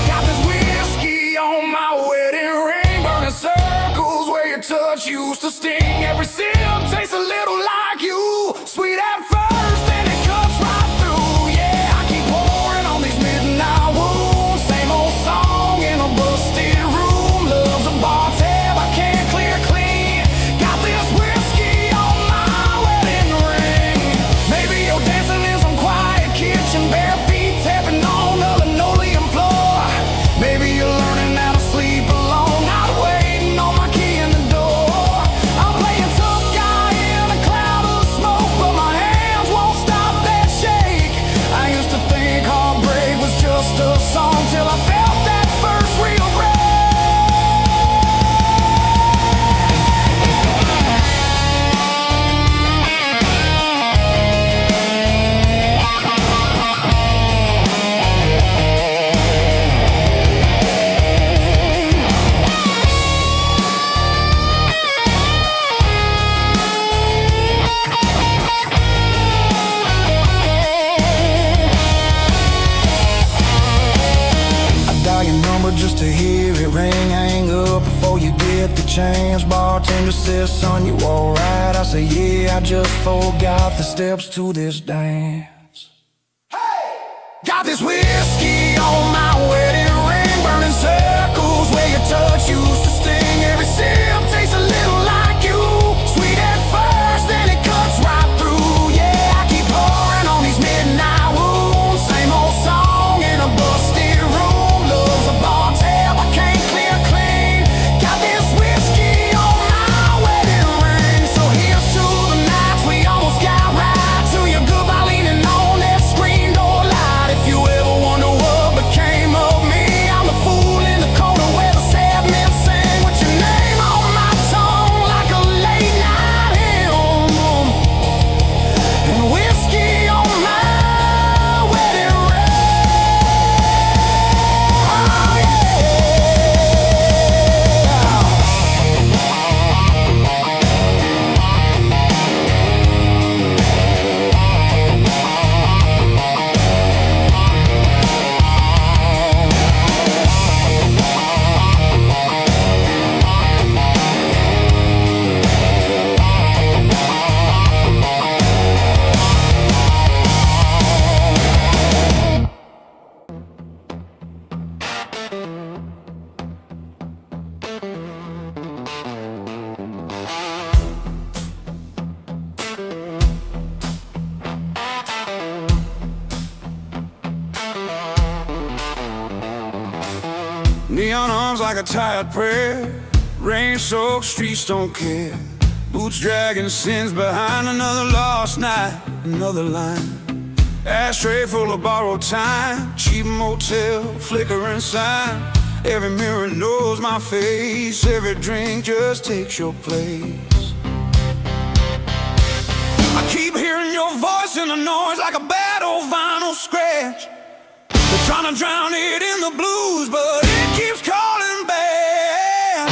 Got this whiskey on my wedding ring, burning circles where your touch used to sting. Every sip tastes a little like you, sweet at first, then it cuts right through. Yeah, I keep pouring on these midnight wounds, same old song in a busted room. Love's a bar tab I can't clear clean. Got this whiskey on my wedding ring. Maybe you're dancing in some quiet kitchen, bare feet tapping on the linoleum floor. Maybe you're learning how to sleep alone, not waiting on my key in the door. I'm playing tough guy in a cloud of smoke, but my hands won't stop that shake. I used to think heartbreak was just a song till I felt that first real break. Dial your number just to hear it ring. Hang up before you get the chance. Bartender says, son, you alright? I say, yeah, I just forgot the steps to this dance. Hey! Got this whiskey on my wedding ring, burning circles where your touch used to sting. Every sip tastes a little like you, sweet at first, then it cuts right through. Yeah, I keep pouring on these midnight wounds, same old song in a busted room. Love's a bar tab I can't clear clean. Got this whiskey on my wedding ring. So here's to the nights we almost got right, to your goodbye leaning on that screen door light. If you ever wonder what Neon arms like a tired prayer. Rain-soaked streets don't care. Boots dragging sins behind. Another lost night, another line. Ashtray full of borrowed time. Cheap motel, flickering sign. Every mirror knows my face. Every drink just takes your place. I keep hearing your voice in the noise like a bad old vinyl scratch. They're trying to drown it in the blues, but it keeps calling back.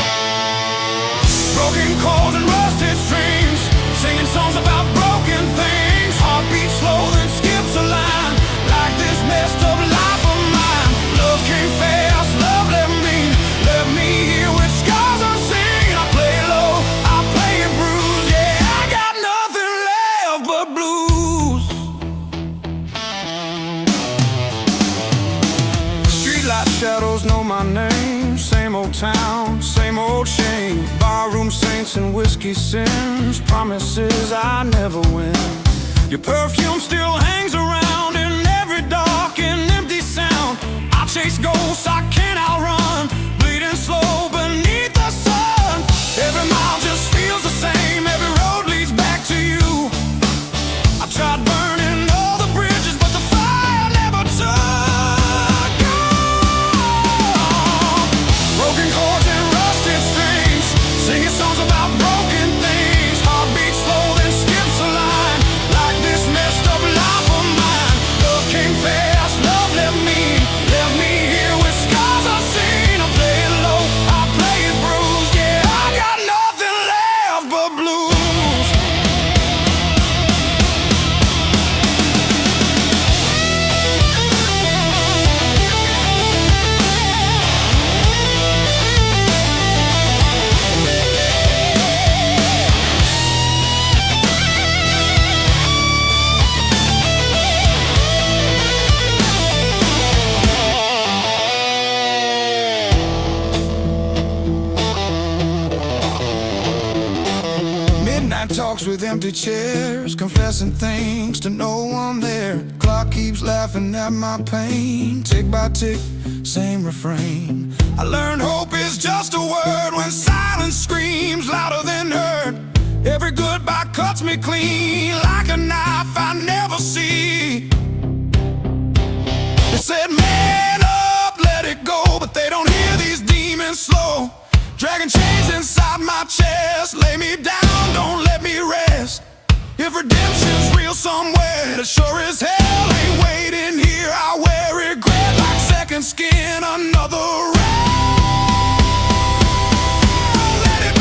Broken chords and rusted strings, singing songs about broken things. Heartbeat slow, then skips a line, like this messed up life of mine. Love came fast, love left me here with scars unseen. I play low, I play it bruised. Yeah, I got nothing left but blues. Streetlight shadows know my name. Same old town, same old shame. Barroom saints and whiskey sins. Promises I never win. Your perfume still hangs around in every dark and empty sound. I chase ghosts I can't outrun, bleeding slow beneath the sun. Every mile just feels the same. Every road leads back to you. I tried burning all the bridges, but the fire never took on. Broken chords and rusted strings, singing songs about broken things. Heartbeat slow, then skips a line, like this messed up life of mine. Love came fast, love left me here with scars I've seen. I play it low, I play it bruised. Yeah, I got nothing left but blues. Midnight talks with empty chairs, confessing things to no one there. Clock keeps laughing at my pain. Tick by tick, same refrain. I learned hope is just a word when silence screams louder than heard. Every goodbye cuts me clean like a knife I never see. They said man up, let it go, but they don't hear these demons slow. Dragging chains inside my chest, lay me down, don't let me rest. If redemption's real somewhere, it sure as hell ain't waiting here. I wear regret like second skin, another round. Let it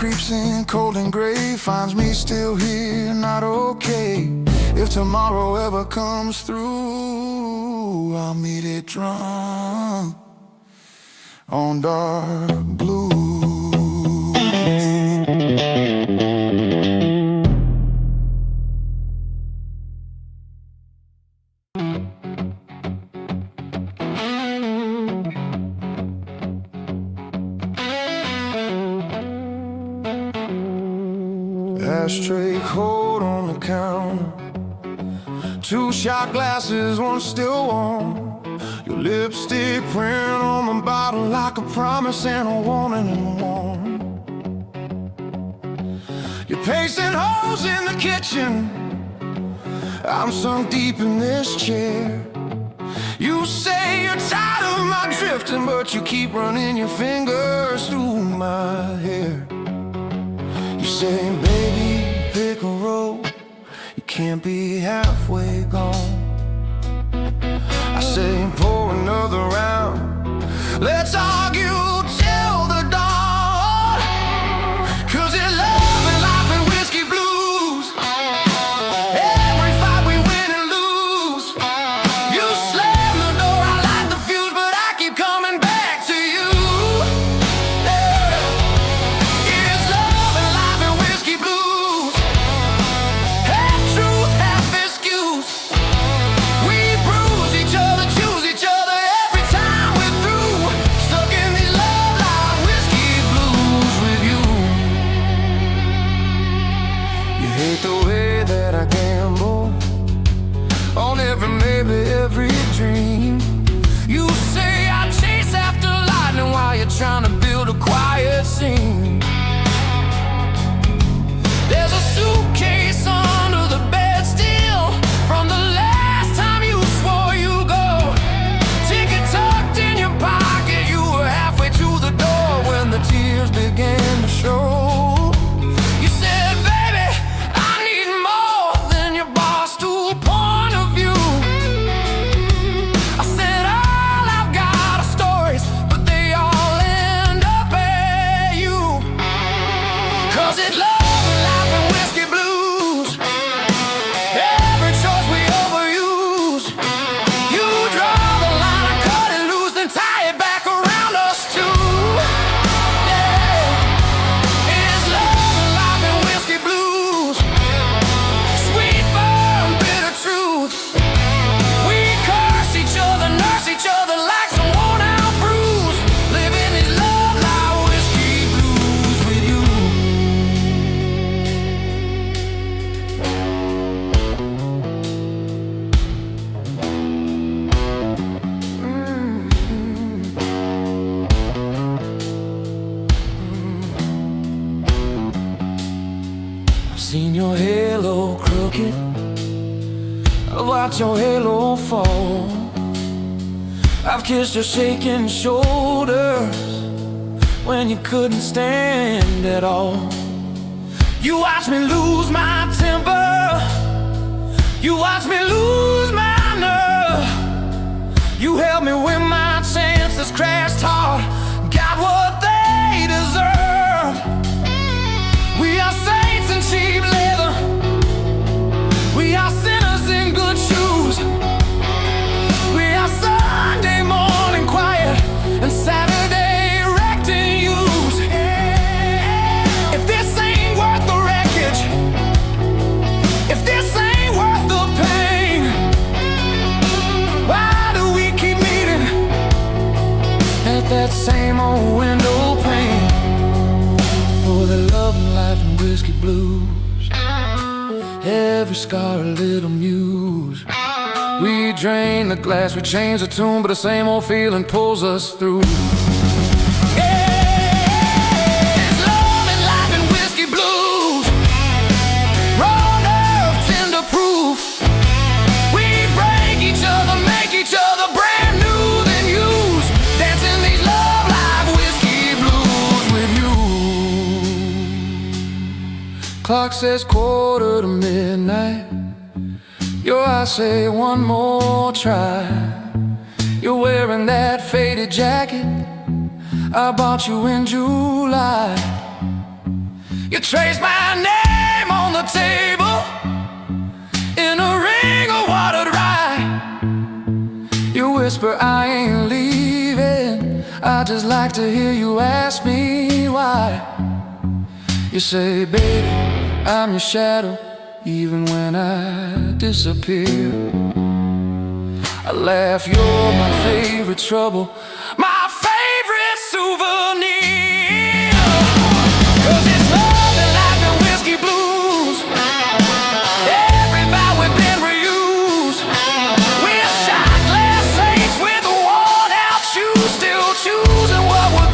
creeps in cold and gray, finds me still here, not okay. If tomorrow ever comes through, I'll meet it drunk on dark blue. Ashtray cold on the counter, 2 shot glasses, one still warm. Your lipstick print on the bottle like a promise and a warning and one. You're pacing holes in the kitchen, I'm sunk deep in this chair. You say you're tired of my drifting, but you keep running your fingers through my hair. You say, baby, pick a road, you can't be halfway gone. I say, pour another round, let's argue till the dawn. 'Cause it's love and life and whiskey blues. Every fight we win and lose. You slam the door, I light the fuse, but I keep coming back to you. Yeah. It's love and life and whiskey blues. Half truth, half excuse. We bruise each other, choose each other every time we're through. Stuck in these love life whiskey blues with you. You hate the way that I gamble on every, maybe every dream. You say I chase after lightning while you're trying to build a quiet scene. There's a suitcase under the bed still from the last time you swore you'd go. Ticket tucked in your pocket, you were halfway to the door when the tears began to show. You said, baby, I need more than your bar stool point of view. I said, all I've got are stories, but they all end up at you. 'Cause it's love and life and whiskey blues. Every choice we overuse. You draw the line, I cut it loose, then tie it back around us too. Yeah. It's love and life and whiskey blues. Sweet, firm, bitter truth. We curse each other, nurse each other like some worn out bruise. Living these love life whiskey blues with you. I've seen your halo crooked, I've watched your halo fall. I've kissed your shaking shoulders when you couldn't stand at all. You watched me lose my temper, you watched me lose my nerve. You held me when my chances crashed hard, got what they deserve. We are saints in cheap leather, we are sinners in good shoes. We are Sunday morning quiet and Saturday wrecked and used. If this ain't worth the wreckage, if this ain't worth the pain, why do we keep meeting at that same old window pane? For the love and life and whiskey blues, every scar a little muse. We drain the glass, we change the tune, but the same old feeling pulls us through. Yeah, it's love and life and whiskey blues. Raw nerve, tender proof. We break each other, make each other brand new than used. Dancing these love life whiskey blues with you. Clock says 1:45. Your eyes say one more try. You're wearing that faded jacket I bought you in July. You trace my name on the table in a ring of watered rye. You whisper I ain't leaving, I just like to hear you ask me why. You say, baby, I'm your shadow, even when I disappear. I laugh, you're my favorite trouble, my favorite souvenir. 'Cause it's love and life and whiskey blues. Every vow we've been reused. We're shot glass saints with worn out shoes, still choosing what we're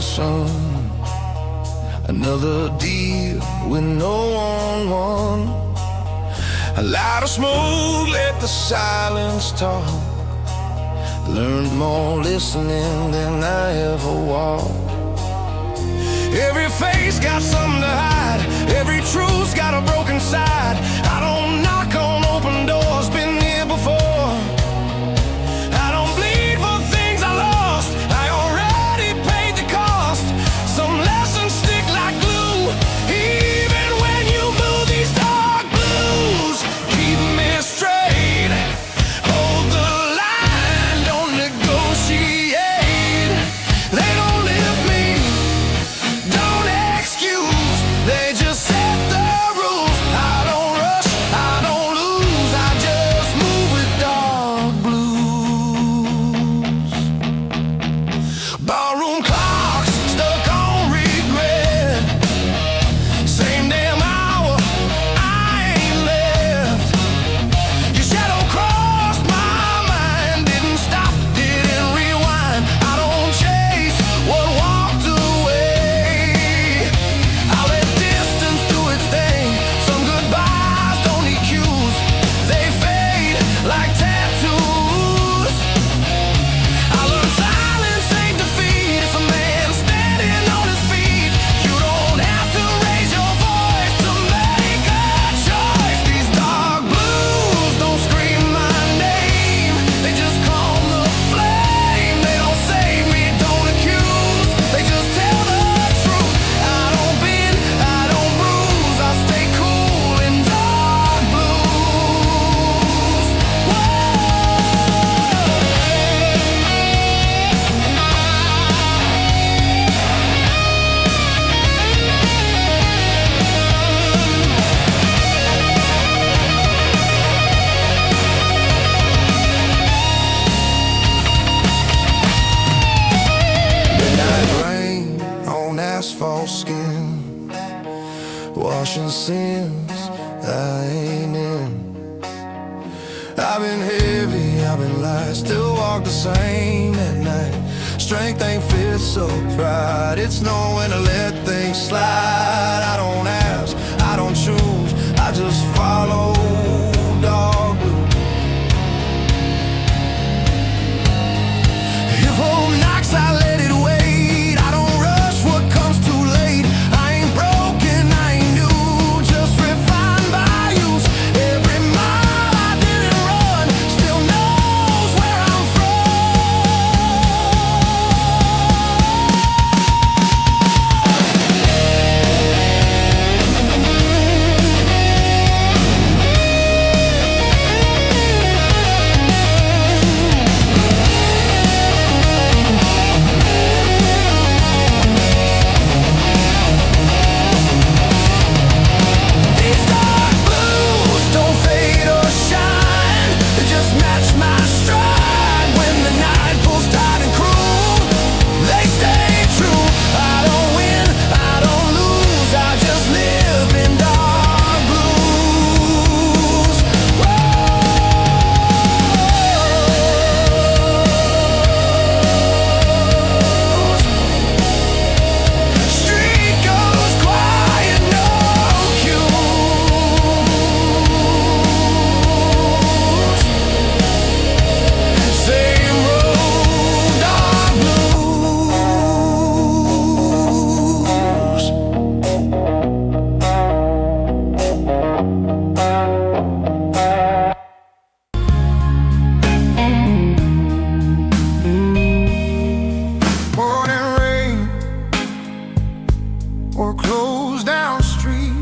soon. Another deal with no one won. A lot of smoke, let the silence talk. Learned more listening than I ever walked. Every face got something to hide. Every truth's got a broken side. I don't knock on open doors, been here before. I don't bleed for things I lost. I already paid the cost. Some lessons stick like glue, even when you move these dark blues. Keep me straight, hold the line, don't negotiate. They don't lift me, don't excuse, they just set the rules. I don't rush, I don't lose, I just move with dark blues. Barroom clocks stuck on regret. Same damn hour, I ain't left. Your shadow crossed my mind, didn't stop, didn't rewind. I don't chase what walked away. I let distance do its thing. Some goodbyes don't need cues, they fade like tattoos. I learned silence ain't defeat. It's a man standing on his feet. You don't have to raise your voice to make a choice. These dark blues don't scream my name, they just calm the flame. They don't save me, don't accuse, they just tell the truth. I don't bend, I don't bruise, I stay cool in dark blues. Midnight rain on asphalt skin, washing sins I ain't in. I've been heavy, I've been light, still walk the same at night. Strength ain't fit, so pride, it's knowing to let things slide. I don't ask, I don't choose, I just follow dog blue. If home knocks, I let it wait. I don't rush what comes too late. I ain't broken, I ain't new, just refined by use. Every mile I didn't run still knows where I'm These dark blues don't fade or shine, they just match my stride. When the night pulls tight and cruel, they stay true. I don't win, I don't lose, I just live in dark blues. Street goes quiet, no cues. Same road, dark blues. Morning rain or closed down street,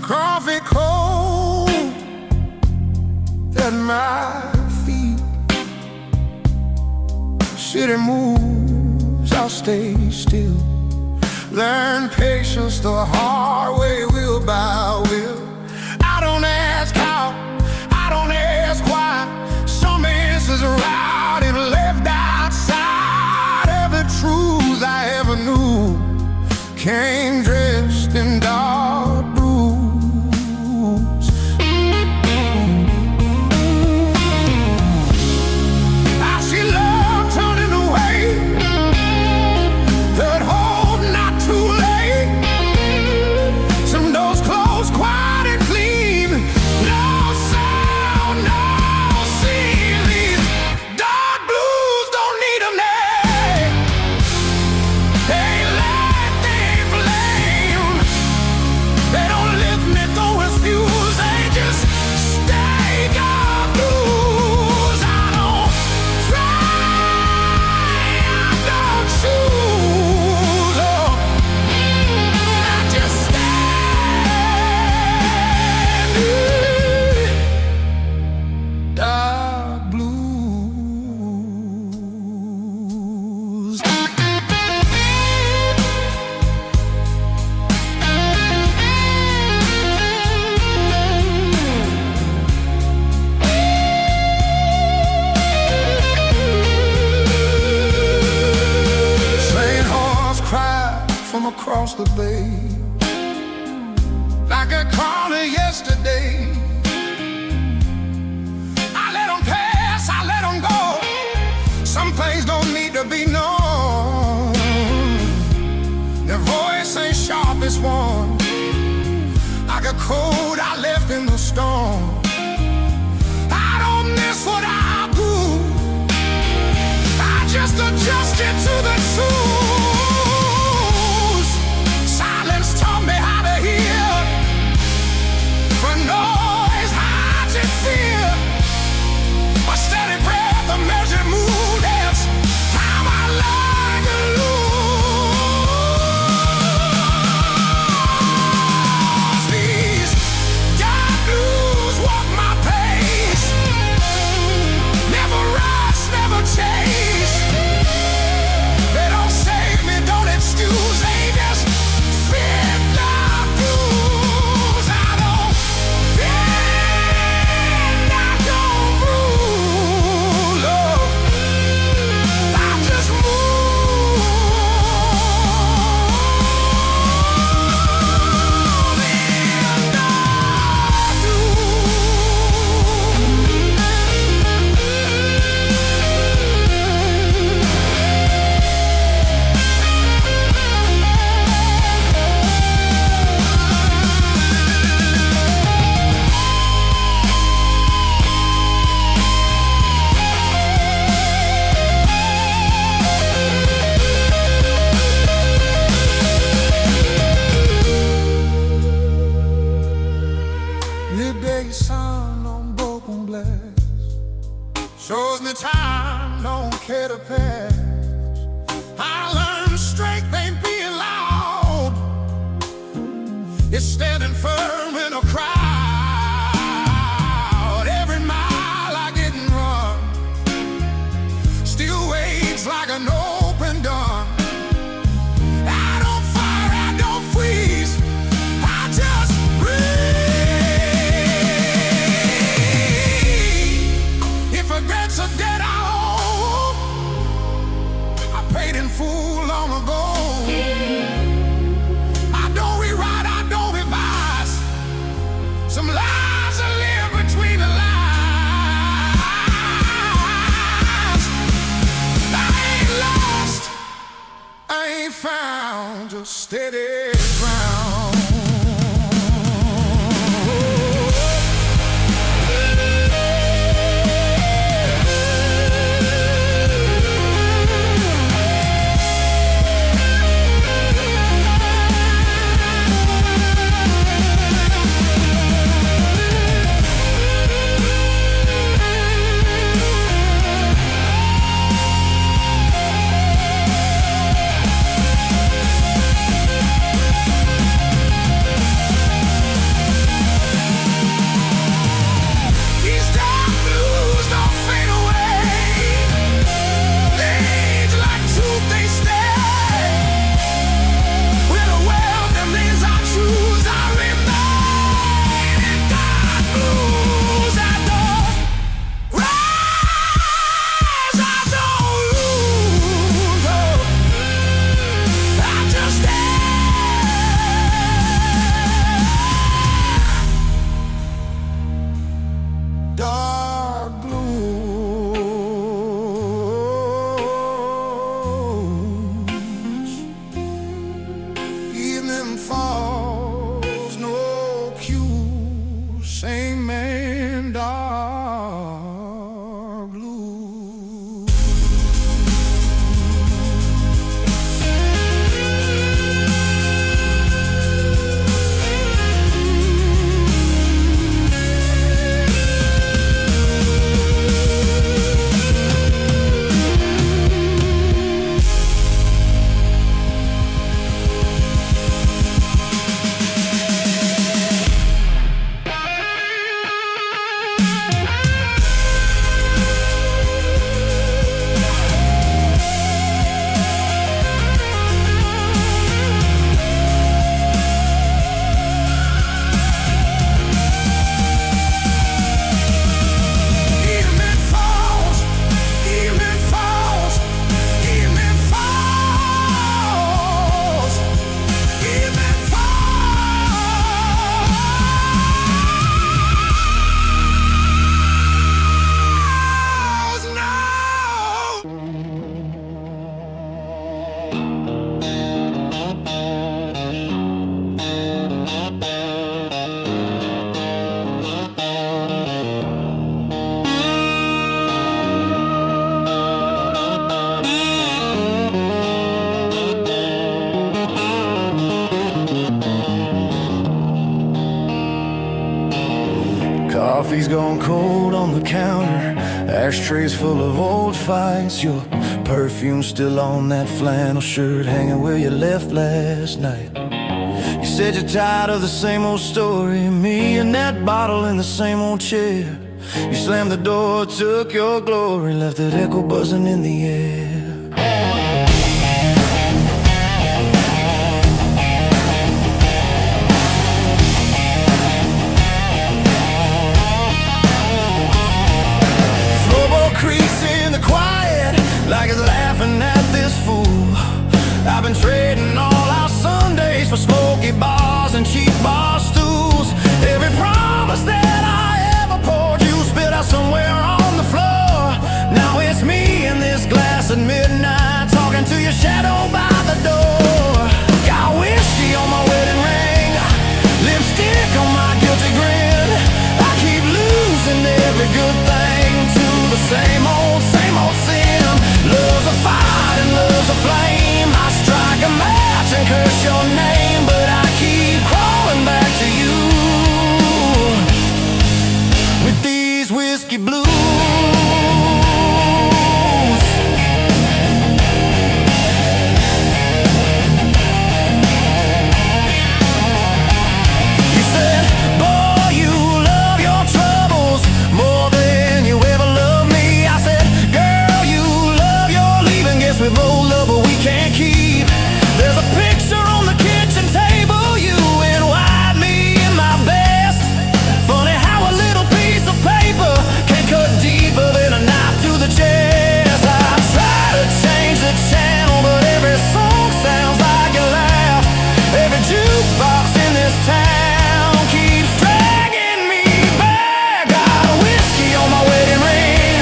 coffee cold at my feet. City moves, I'll stay still. Learn patience the hard way, wheel by wheel. I don't ask how, I don't ask why. Some answers are out and left outside. Every truth I ever knew came dressed in dark blues. I see love turning away, across the bay, like a corner yesterday. I let them pass, I let them go. Some things don't need to be known. Their voice ain't sharp as one. Like a cold I left in the storm. I don't miss what I do. I just adjusted to the truth. Silence taught me how to hear. For noise hides in fear. A steady breath, a measured mood. That's how I learned to lose. These dark blues walk my pace. Never rush, never chase. They don't save me, don't excuse. They just fit the blues. I don't bend, I don't rule. Oh, I just move midday sun on broken glass shows me time don't care to pass. I learned strength ain't being loud. It's standing firm in a crowd. Every mile I didn't run still waits like an open door. I don't fire, I don't freeze. I just breathe. If regrets are dead, I own. I paid in full long ago. I don't rewrite, I don't revise. Some lies I live between the lines. I ain't lost, I ain't found, just steady ground. coffee's gone cold on the counter, ashtrays full of old fights. Your perfume still on that flannel shirt, hanging where you left last night. You said you're tired of the same old story, me and that bottle in the same old chair. You slammed the door, took your glory, left that echo buzzing in the air. Like it's laughing at this fool. I've been trading all our Sundays for smoky bars and cheap bar stools. Every promise that I ever poured, you spit out somewhere on the floor. Now it's me in this glass at midnight, talking to your shadow by the door. Got whiskey on my wedding ring, lipstick on my guilty grin. I keep losing every good thing to the same old sin. Love's a fight and love's a flame. I strike a match and curse your name, but I keep crawling back to you with these whiskey blues. You said, boy, you love your troubles more than you ever loved me. I said, girl, you love your leaving. Guess we both love what we can't keep. There's a picture on the kitchen table, you in white, me in my best. Funny how a little piece of paper can cut deeper than a knife to the chest. I try to change the channel, but every song sounds like a laugh. Every jukebox in this town keeps dragging me back. Got whiskey on my wedding ring,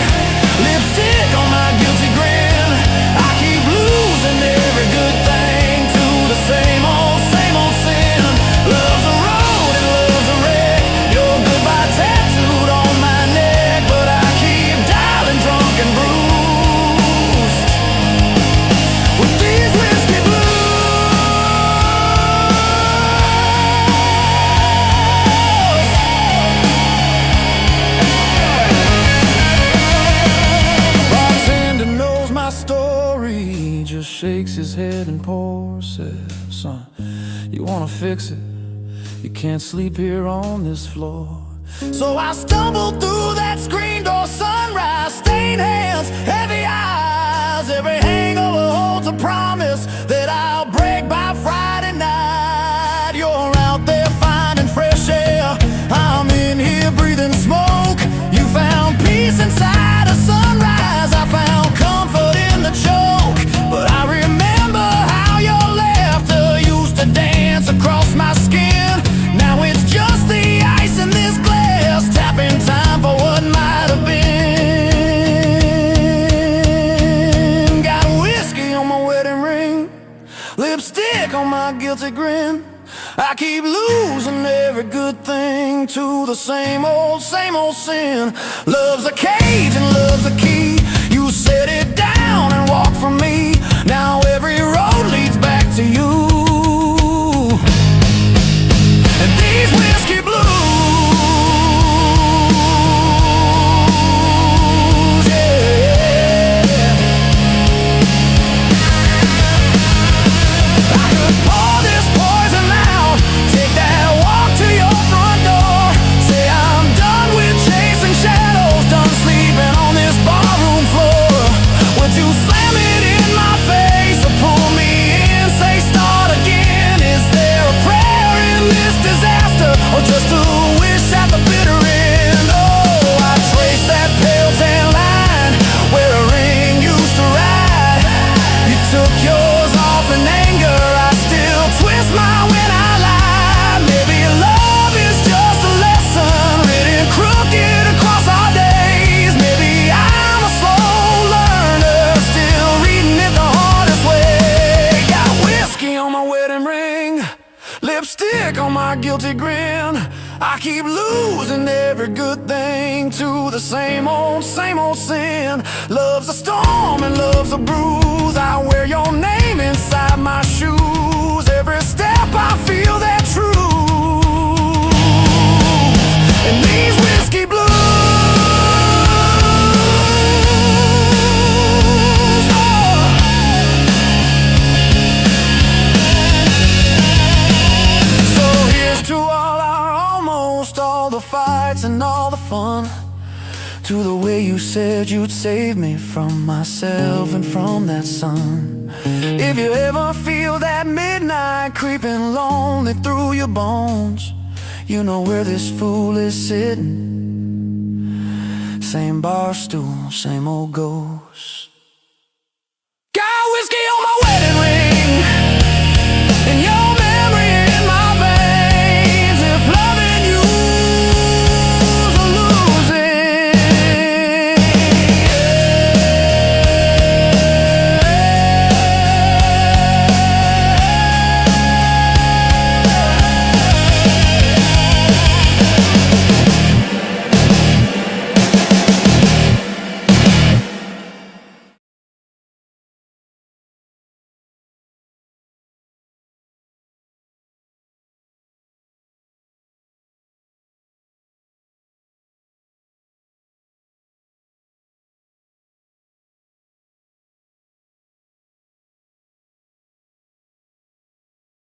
lipstick on my guilty grin. I keep losing every good thing to the same old sin. Love's a road and love's a wreck, your goodbye tattooed on my neck, but I keep dialing drunk and bruised with these whiskey blues. Bartender knows my story, he just shakes his head and pours. Says, son, you wanna fix it? You can't sleep here on this floor. So I stumbled through that screen door, sunrise, stained hands, heavy eyes. Every hangover holds a promise that I'll break by Friday night. You're out there finding fresh air, I'm in here breathing smoke. You found peace inside a sunrise, I found comfort in the choke. But I remember how your laughter used to dance across my skin. Now it's just the ice in this glass, tapping time for what might have been. Got whiskey on my wedding ring, lipstick on my guilty grin. I keep losing every good thing to the same old sin. Love's a cage and love's a key. You set it down and walk from me. Now every road leads back to you. And these whiskey blues, yeah. I could pour this poison out, take that walk to your front door. Say I'm done with chasing shadows, done sleeping on this barroom floor. Would you slam it in my face or pull me in, say start again? Is there a prayer in this disaster, or just a wish at the bitter end? Oh, I trace that pale tan line where a ring used to ride. You took yours off in anger, I still twist mine when I lie. Maybe love is just a lesson written crooked across our days. Maybe I'm a slow learner, still reading it the hardest way. Got whiskey on my wedding ring, lipstick on my guilty grin. I keep losing every good thing to the same old sin. Love's a storm and love's a bruise. I wear your name inside my shoes. Every step I feel that truth. And these whiskey blues, nights and all the fun, to the way you said you'd save me from myself and from that sun. If you ever feel that midnight creeping lonely through your bones, you know where this fool is sitting. Same bar stool, same old ghost.